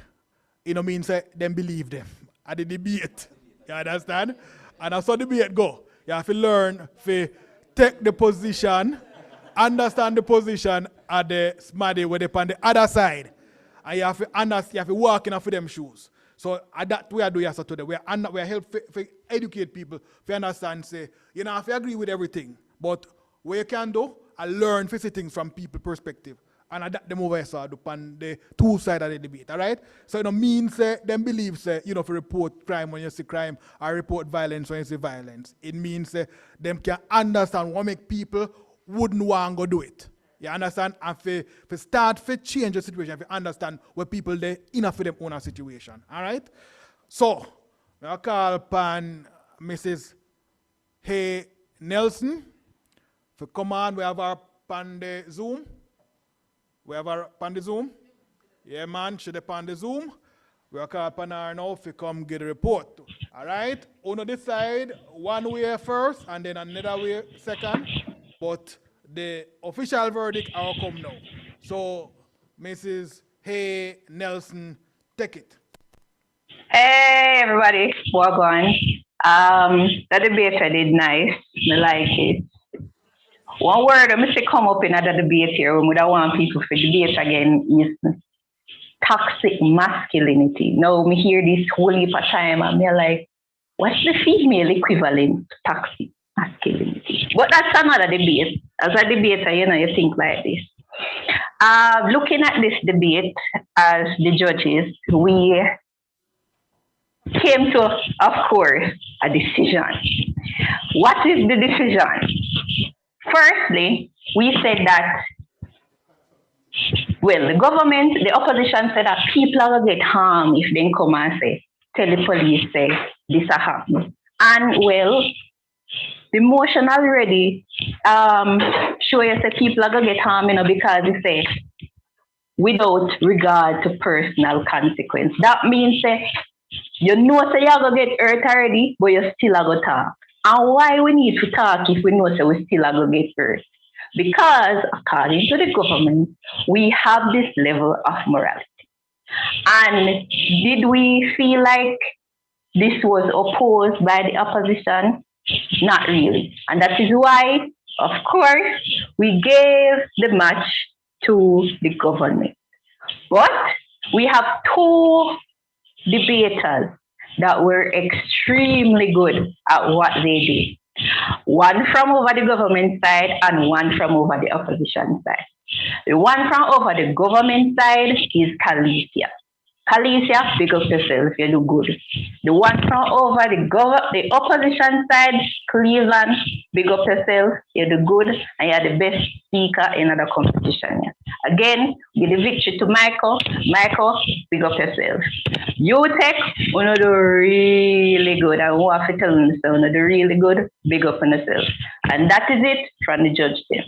you know mean say them believe them at the debate. You understand? And that's how the debate go. You have to learn to take the position, understand the position of the smarty where they on the other side. And you have to understand, you have to walk in for them shoes. So that we are doing yesterday today. We are helping to educate people to understand, say, you know, if you agree with everything, but what you can do, I learn to see things from people's perspective. And adapt them over so upon the two sides of the debate, all right? So it don't mean say them believe say you know to report crime when you see crime or report violence when you see violence. It means say them can understand what make people wouldn't want to go do it. You understand? And for start to change the situation, if you understand what people they enough for them own a situation. All right? So I call upon Mrs. Hay Nelson for come on. We have our on the Zoom. We have her on the Zoom. Yeah, man, she's on the Zoom. We are calling upon her now to come get a report. All right? Uno decide one way first and then another way second. But the official verdict will come now. So, Mrs. Hay Nelson, take it. Hey, everybody. Welcome. The debate I did nice. I like it. One word I say come up in another debate here, we would want people to debate again is toxic masculinity. Now me hear this whole heap of time and me like, what's the female equivalent to toxic masculinity? But that's another debate. As a debater, you know, you think like this. Looking at this debate as the judges, we came to, of course, a decision. What is the decision? Firstly, we said that, well, the government, the opposition said that people are going to get harmed if they come and say, tell the police, say, this has happened. And, well, the motion already show you that people are going to get harmed, you know, because they say, without regard to personal consequence. That means, say, you know, say, you're going to get hurt already, but you still are going to talk. And why we need to talk if we know that we still are going to get hurt? Because according to the government, we have this level of morality. And did we feel like this was opposed by the opposition? Not really. And that is why, of course, we gave the match to the government. But we have two debaters that were extremely good at what they did. One from over the government side and one from over the opposition side. The one from over the government side is Khaleesiah. Khaleesiah, pick up yourself, you do good. The one from over the opposition side, Cleveland, big up yourself, you do good, and you're the best speaker in the competition. Yeah. Again, give the victory to Michael. Michael, big up yourself. You take one of the really good, and who have to tell them so, one of the really good, big up on yourself. And that is it from the judge team.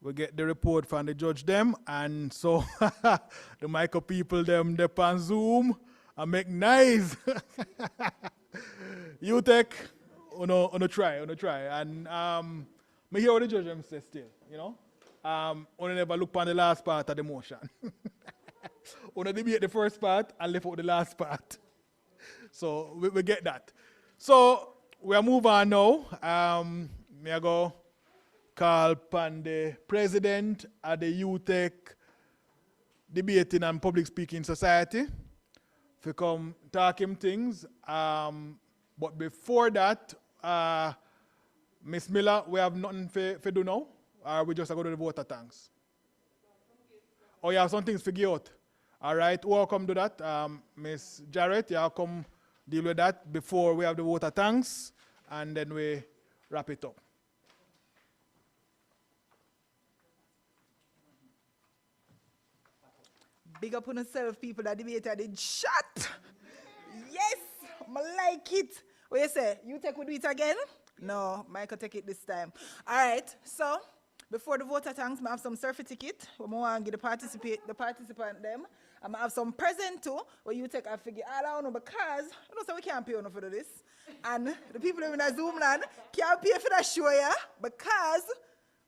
We get the report from the judge them, and so the Michael people them on Zoom and make nice. You take, try, and me hear what the judge them say still, you know. Never look on the last part of the motion. Debate the first part and left out the last part. So we get that. So we move on now. Me I go call upon the president of the UTEC Debating and Public Speaking Society to come talk him things. But before that, Miss Miller, we have nothing for do now, or we just go to the voter thanks? Oh, you have some things to figure out. All right, who will come do that? Miss Jarrett, you come deal with that before we have the voter thanks, and then we wrap it up. Big up on yourself, people that debated the chat. Yes, I like it. What you say? You take we do it again? No, Michael take it this time. All right, so before the voter thanks, I have some certificate. We want to give the participant them. I have some present too, where you take a figure all I know because you know so we can't pay enough for this. And the people in the Zoom land can't pay for that show, yeah, because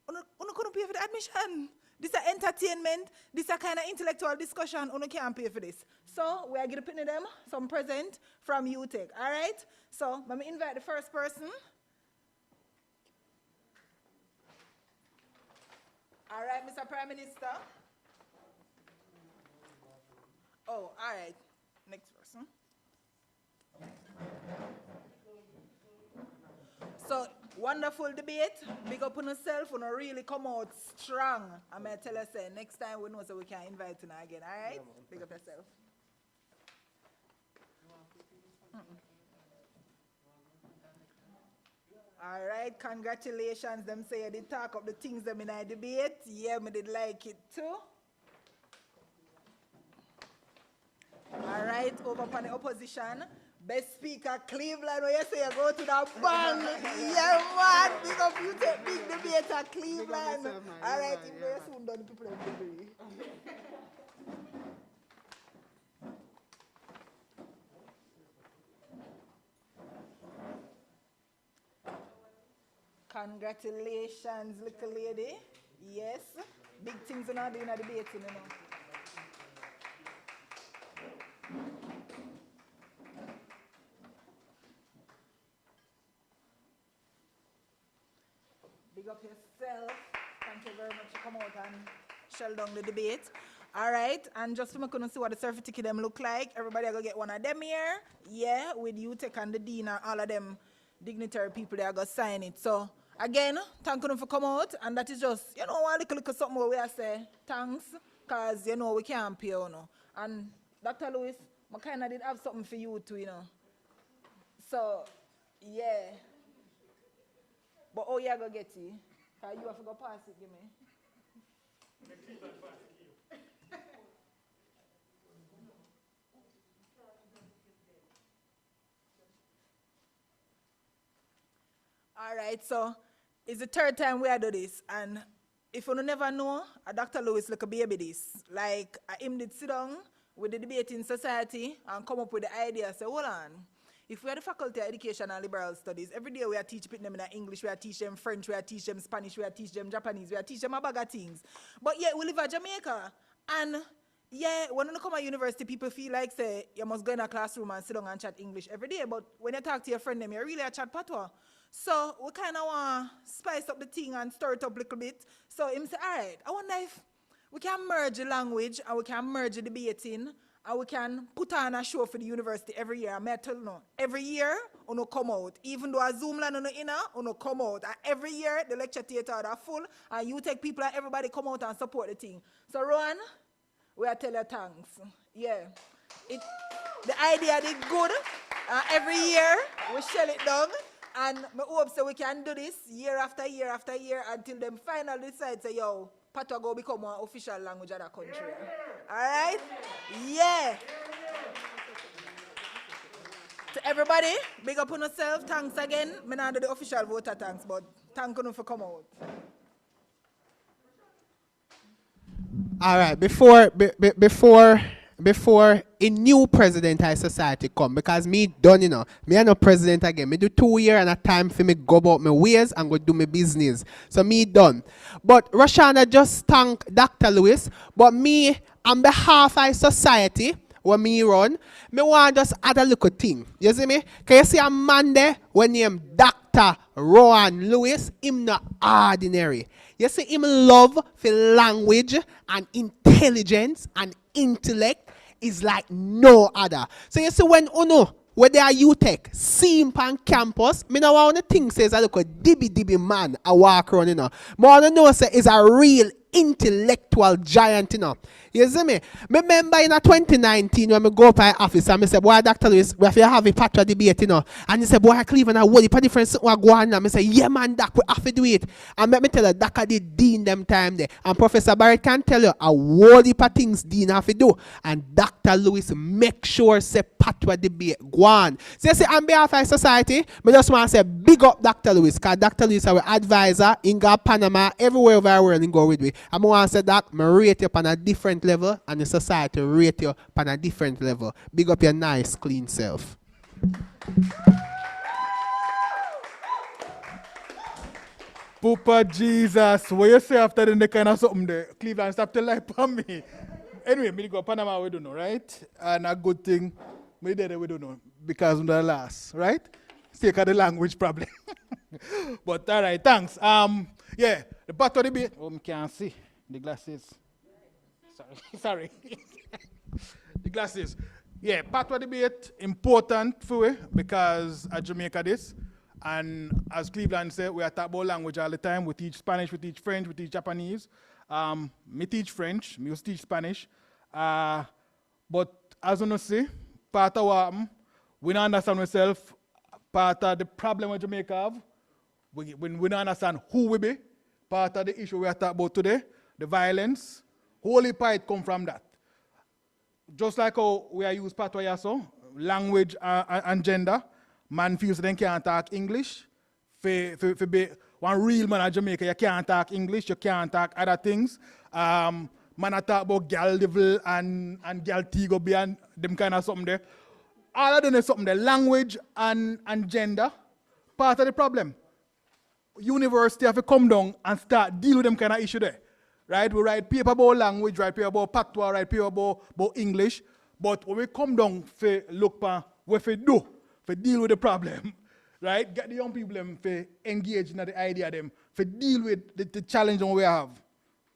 you couldn't pay for the admission. This is entertainment, this is a kind of intellectual discussion, you can't pay for this. So we are going to put them some present from UTech, all right? So let me invite the first person. All right, Mr. Prime Minister. Oh, all right. Next person. So, wonderful debate. Big up on yourself. You really come out strong. I'm going to tell you, say, next time we know so we can invite you again. All right? Big up yourself. All right, congratulations. Them say you did talk up the things them in our debate. Yeah, me did like it too. All right, over upon the opposition. Best speaker, Cleveland, where you say you go to the band. Yeah, man. Big up you take big debater, Cleveland. All right, if you're soon done, people have degree. Congratulations, little lady. Yes, big things are not doing a debate, you know. Big up yourself. Thank you very much for coming out and shell down the debate. All right, and just to see what the certificate them look like, everybody are going to get one of them here. Yeah, with you take and the dean and all of them dignitary people, they are going to sign it. So, again, thank you for coming out. And that is just, you know, one little something where we are say thanks, because, you know, we can't pay, you know. And Dr. Lewis, I kind of did have something for you too, you know. So, yeah. But oh, yeah, go get it. Because you have to go pass it, give me. All right, so it's the third time we are do this, and if you never know, Dr. Lewis like a baby this. Like, him did sit down with the debating society and come up with the idea, say, hold on, if we are the Faculty of Education and Liberal Studies, every day we are teaching them in English, we are teaching them French, we are teaching them Spanish, we are teaching them Japanese, we are teaching them a bag of things. But yet we live in Jamaica, and yeah, when you come to university, people feel like, say, you must go in a classroom and sit down and chat English every day, but when you talk to your friend, them, you really a chat patois. So we kind of want to spice up the thing and stir it up a little bit. So him say, all right, I wonder if we can merge the language and we can merge the debating and we can put on a show for the university every year. I tell you, every year, you come out. Even though a Zoom land you come out. And every year, the lecture theater are full and you take people and everybody come out and support the thing. So Rowan, we are tell you thanks. Yeah. The idea did good. Every year, we shell it down. And I hope so we can do this year after year after year until them finally decide, say, yo, Patois go become one official language of the country. All right? Yeah. To everybody, big up on yourself. Thanks again. I not do the official voter thanks, but thank you for coming out. All right, before a new president of society come, because me done, you know, me are no president again. Me do 2 years and a time for me go about my ways and go do my business. So me done. But Roshana just thank Dr. Lewis, but me, on behalf of society, when me run, me want just add a little thing. You see me? Can you see a man there when name Dr. Rowan Lewis? Him not ordinary. You see him love for language and intelligence and intellect is like no other. So you see when they are UTech, see him on campus, me know one of the things says I look a dibby man I walk around, you know. More than know say is a real intellectual giant, you know. You see me? Me remember in 2019 when me go up my office and me say, boy, Dr. Lewis, we have to have a Patois debate, you know. And he said, boy, Cleveland, I want it, different what go on. And me say, yeah, man, Doc, we have to do it. And let me tell you, Doc, the dean them time there. And Professor Barrett can tell you, a what the things dean have to do. And Dr. Lewis make sure say Patois debate go on. So you see, on behalf of society, me just want to say, big up Dr. Lewis, because Dr. Lewis is our advisor in Panama, everywhere over the world, and go with me. And I want to say that, I rate you on a different level, and the society rate you on a different level. Big up your nice, clean self. Papa Jesus, what you say after the kind of something there? Cleveland, stop the life on me. Anyway, me go Panama, we don't know, right? And a good thing, me there we don't know, because of the last, right? Take the language problem. But all right, thanks. Yeah, the Patois debate. Oh, I can't see the glasses. Sorry. The glasses. Yeah, Patois debate important for we because at Jamaica this. And as Cleveland said, we are talking about language all the time. We teach Spanish, we teach French, we teach Japanese. Me teach French, me also teach Spanish. But as you see, part of what we don't understand ourselves, part of the problem with Jamaica have, we don't understand who we be. Part of the issue we are talking about today, the violence, wholly part come from that. Just like how we are use Patois so, language and gender, man feels they can't talk English. For be one real man in Jamaica, you can't talk English, you can't talk other things. Man I talk about girl devil and girl tigo and them kind of something there. All of them is something there, language and gender, part of the problem. University have to come down and start deal with them kind of issue there. Right? We write paper about language, write paper about Patois, write paper about English. But when we come down for look at what we do, for deal with the problem, right? Get the young people to engage in the idea of them, for deal with the challenge that we have.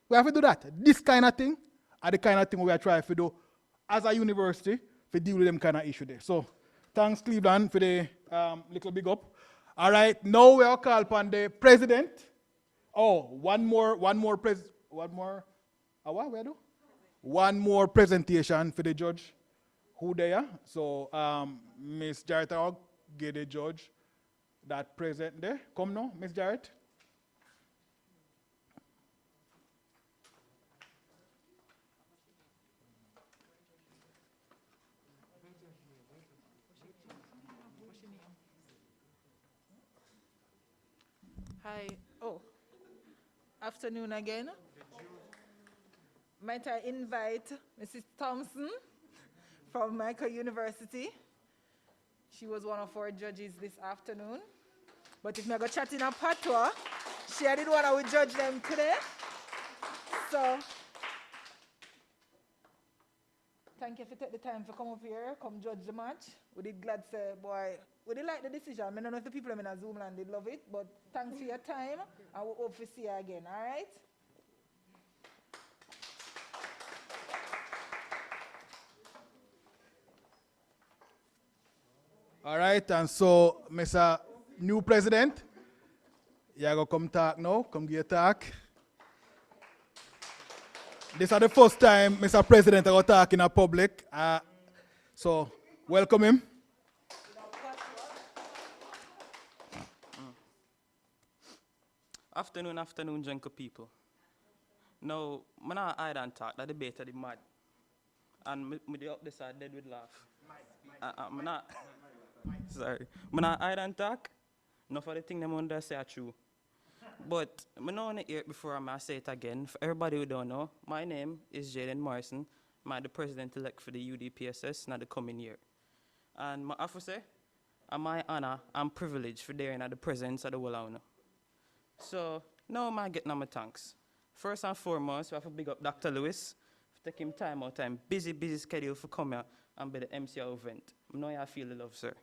We have to do that. This kind of thing are the kind of thing we are trying to do as a university for deal with them kind of issue there. So thanks Cleveland for the little big up. All right, now we are called upon the president. Oh, one more presentation for the judge who they are. So Miss Jarrett, I'll get the judge that present there. Come now, Miss Jarrett. Hi. Oh, afternoon again. Might I invite Mrs. Thompson from Michael University? She was one of our judges this afternoon. But if I go chat in a Patois, she did one I would judge them today. So thank you for taking the time to come up here, come judge the match. We did glad say, boy, we did like the decision. I don't know if the people in Zoom land did love it, but thanks for your time. I will hope to see you again, all right? All right, and so, Mr. New President, you are going to come talk now, come give a talk. This is the first time Mr. President I go talk in a public. So, welcome him. Afternoon, Jenko people. Now, I'm not hide and talk, that debate is mad. And me up this side dead with laugh. I'm not. Sorry. I'm not hide and talk. Enough of the thing them under say are true. But I know want to hear it before I say it again. For everybody who don't know, my name is Jaden Morrison. I'm the president-elect for the UDPSS in the coming year. And I have to say, I'm my honor and privilege for there in the presence of the world. So now I'm getting on my thanks. First and foremost, we have to big up Dr. Lewis for taking time out time, busy schedule for come here and be the MC of the event. I know you feel the love, sir.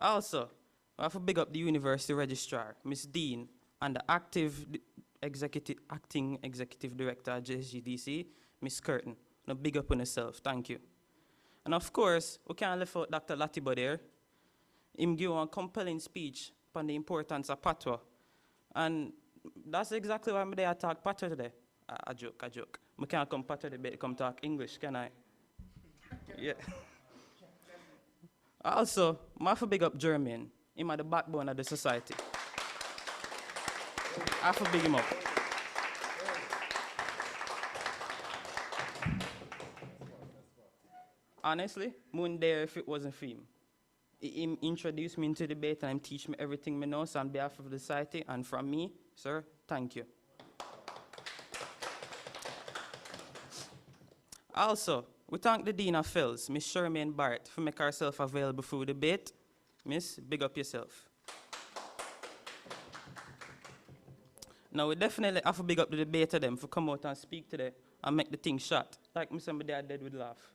Also, I have to big up the university registrar, Miss Dean, and the acting executive director at JSGDC, Miss Curtin. Now big up on yourself, thank you. And of course, we can't leave out Dr. Latiba there. Him give a compelling speech on the importance of Patois. And that's exactly why I'm there. I talk Patois today. I joke. I can't come Patois Debate, come talk English, can I? Yeah. Also, I have to big up Jermaine. He's the backbone of the society. I have to big him up. Honestly, I wouldn't there if it wasn't for him. He introduced me into debate and he teach me everything I know. So on behalf of the society and from me, sir, thank you. Also, we thank the Dean of Fells, Miss Charmaine Barrett, for making herself available for debate. Miss, big up yourself. Now, we definitely have to big up the debater them for come out and speak today and make the thing short, like Mr. Dad did with laugh.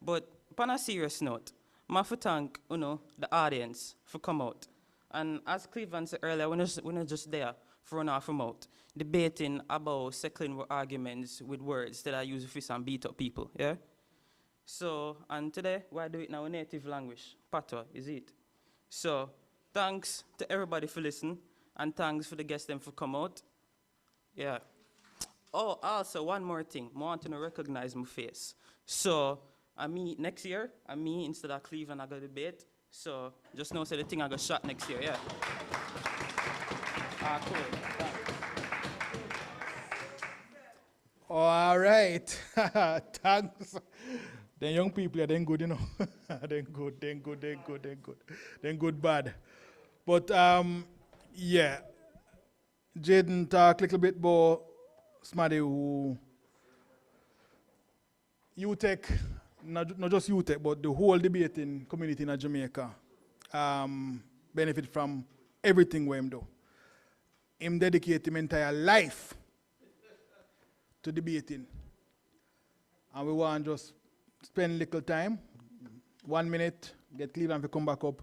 But on a serious note, I have to thank the audience for come out. And as Cleveland said earlier, we're not just there for run off mouth, debating about settling arguments with words that I use to fist and beat up people, yeah? So, and today, we do it in our native language, Patois, is it? So, thanks to everybody for listening, and thanks for the guests them for come out. Yeah. Oh, also, one more thing. I want to recognize my face. So, next year, instead of Cleveland, I got debate. So, just know, say the thing I got shot next year, yeah? Cool. All right. Thanks. The young people are then good, you know. Then good, bad. But yeah. Jaden talk a little bit about somebody who UTech, not just UTech, but the whole debating community in Jamaica benefit from everything we do. Him dedicate his entire life to debating. And we want to just spend a little time, 1 minute, get Cleveland to come back up,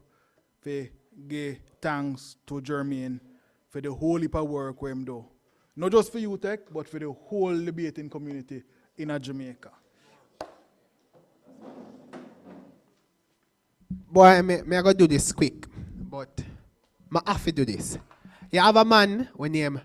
for give thanks to Jermaine for the whole heap of work we do. Not just for UTech, but for the whole debating community in Jamaica. Boy, I gotta do this quick, but I have to do this. You have a man with name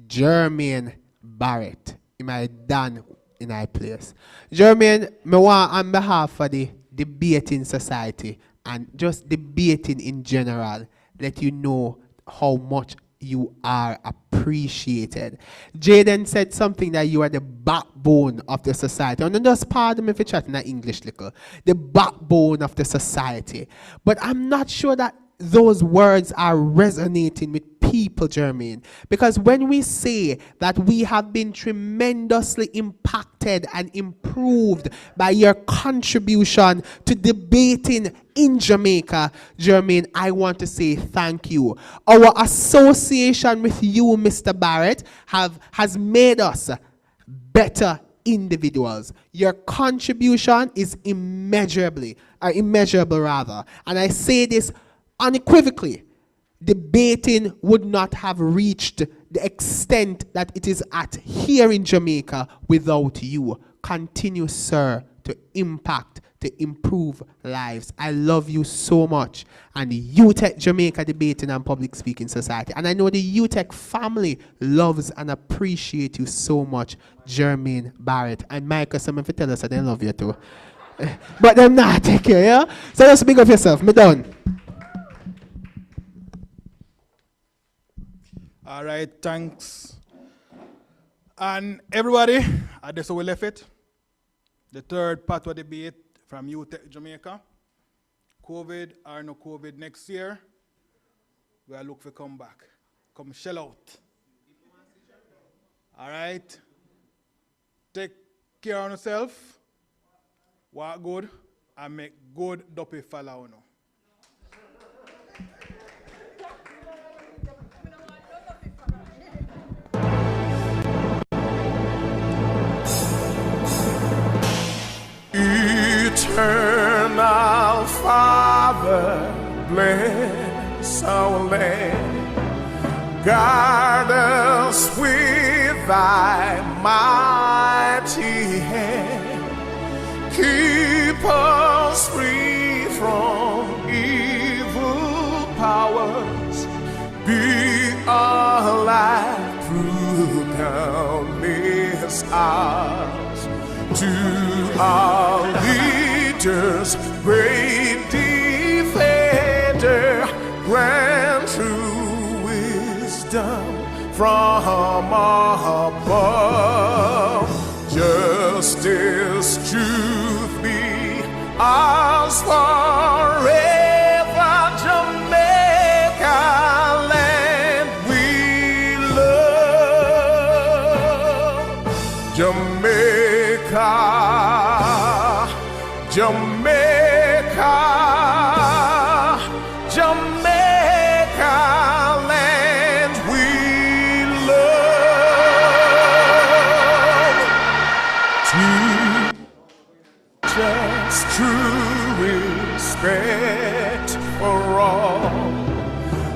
Jermaine Barrett. He might done in our place. Jermaine, I want on behalf of the debating society and just debating in general, let you know how much you are appreciated. Jaden said something that you are the backbone of the society. And just pardon me for chatting in English little. The backbone of the society. But I'm not sure that those words are resonating with people, Jermaine. Because when we say that we have been tremendously impacted and improved by your contribution to debating in Jamaica, Jermaine, I want to say thank you. Our association with you, Mr. Barrett, has made us better individuals. Your contribution is immeasurable, and I say this unequivocally. Debating would not have reached the extent that it is at here in Jamaica without you. Continue, sir, to impact, to improve lives. I love you so much. And the UTech Jamaica Debating and Public Speaking Society. And I know the UTech family loves and appreciates you so much, Jermaine Barrett. And Michael, someone for tell us that they love you too. But them not take care, yeah? So just speak of yourself. Me done. All right, thanks. And everybody, that's how we left it. The third Patois Debate from UTech Jamaica. COVID or no COVID next year, we'll look for come back. Come shell out. All right? Take care of yourself, work good, and make good dopey follow now. Eternal Father, bless our land. Guard us with thy mighty hand. Keep us free from evil powers. Be our light ours. To our leaders, great defender, grant true wisdom from above. Justice, truth be ours forever. Jamaica land we love. Jamaica, Jamaica, Jamaica land we love. To just true respect for all,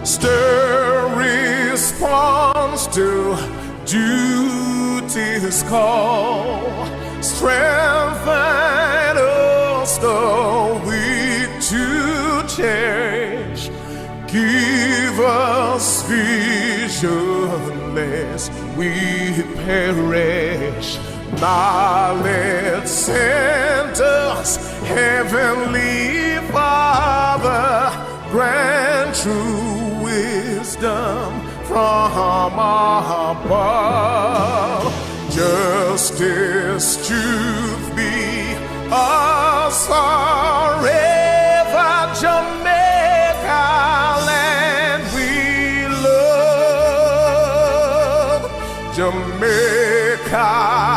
stir response to duty's call, strengthen us the weak to cherish, give us vision lest we perish. Knowledge sent us, Heavenly Father, grant true wisdom from above. Justice, truth be us forever. Jamaica land we love. Jamaica.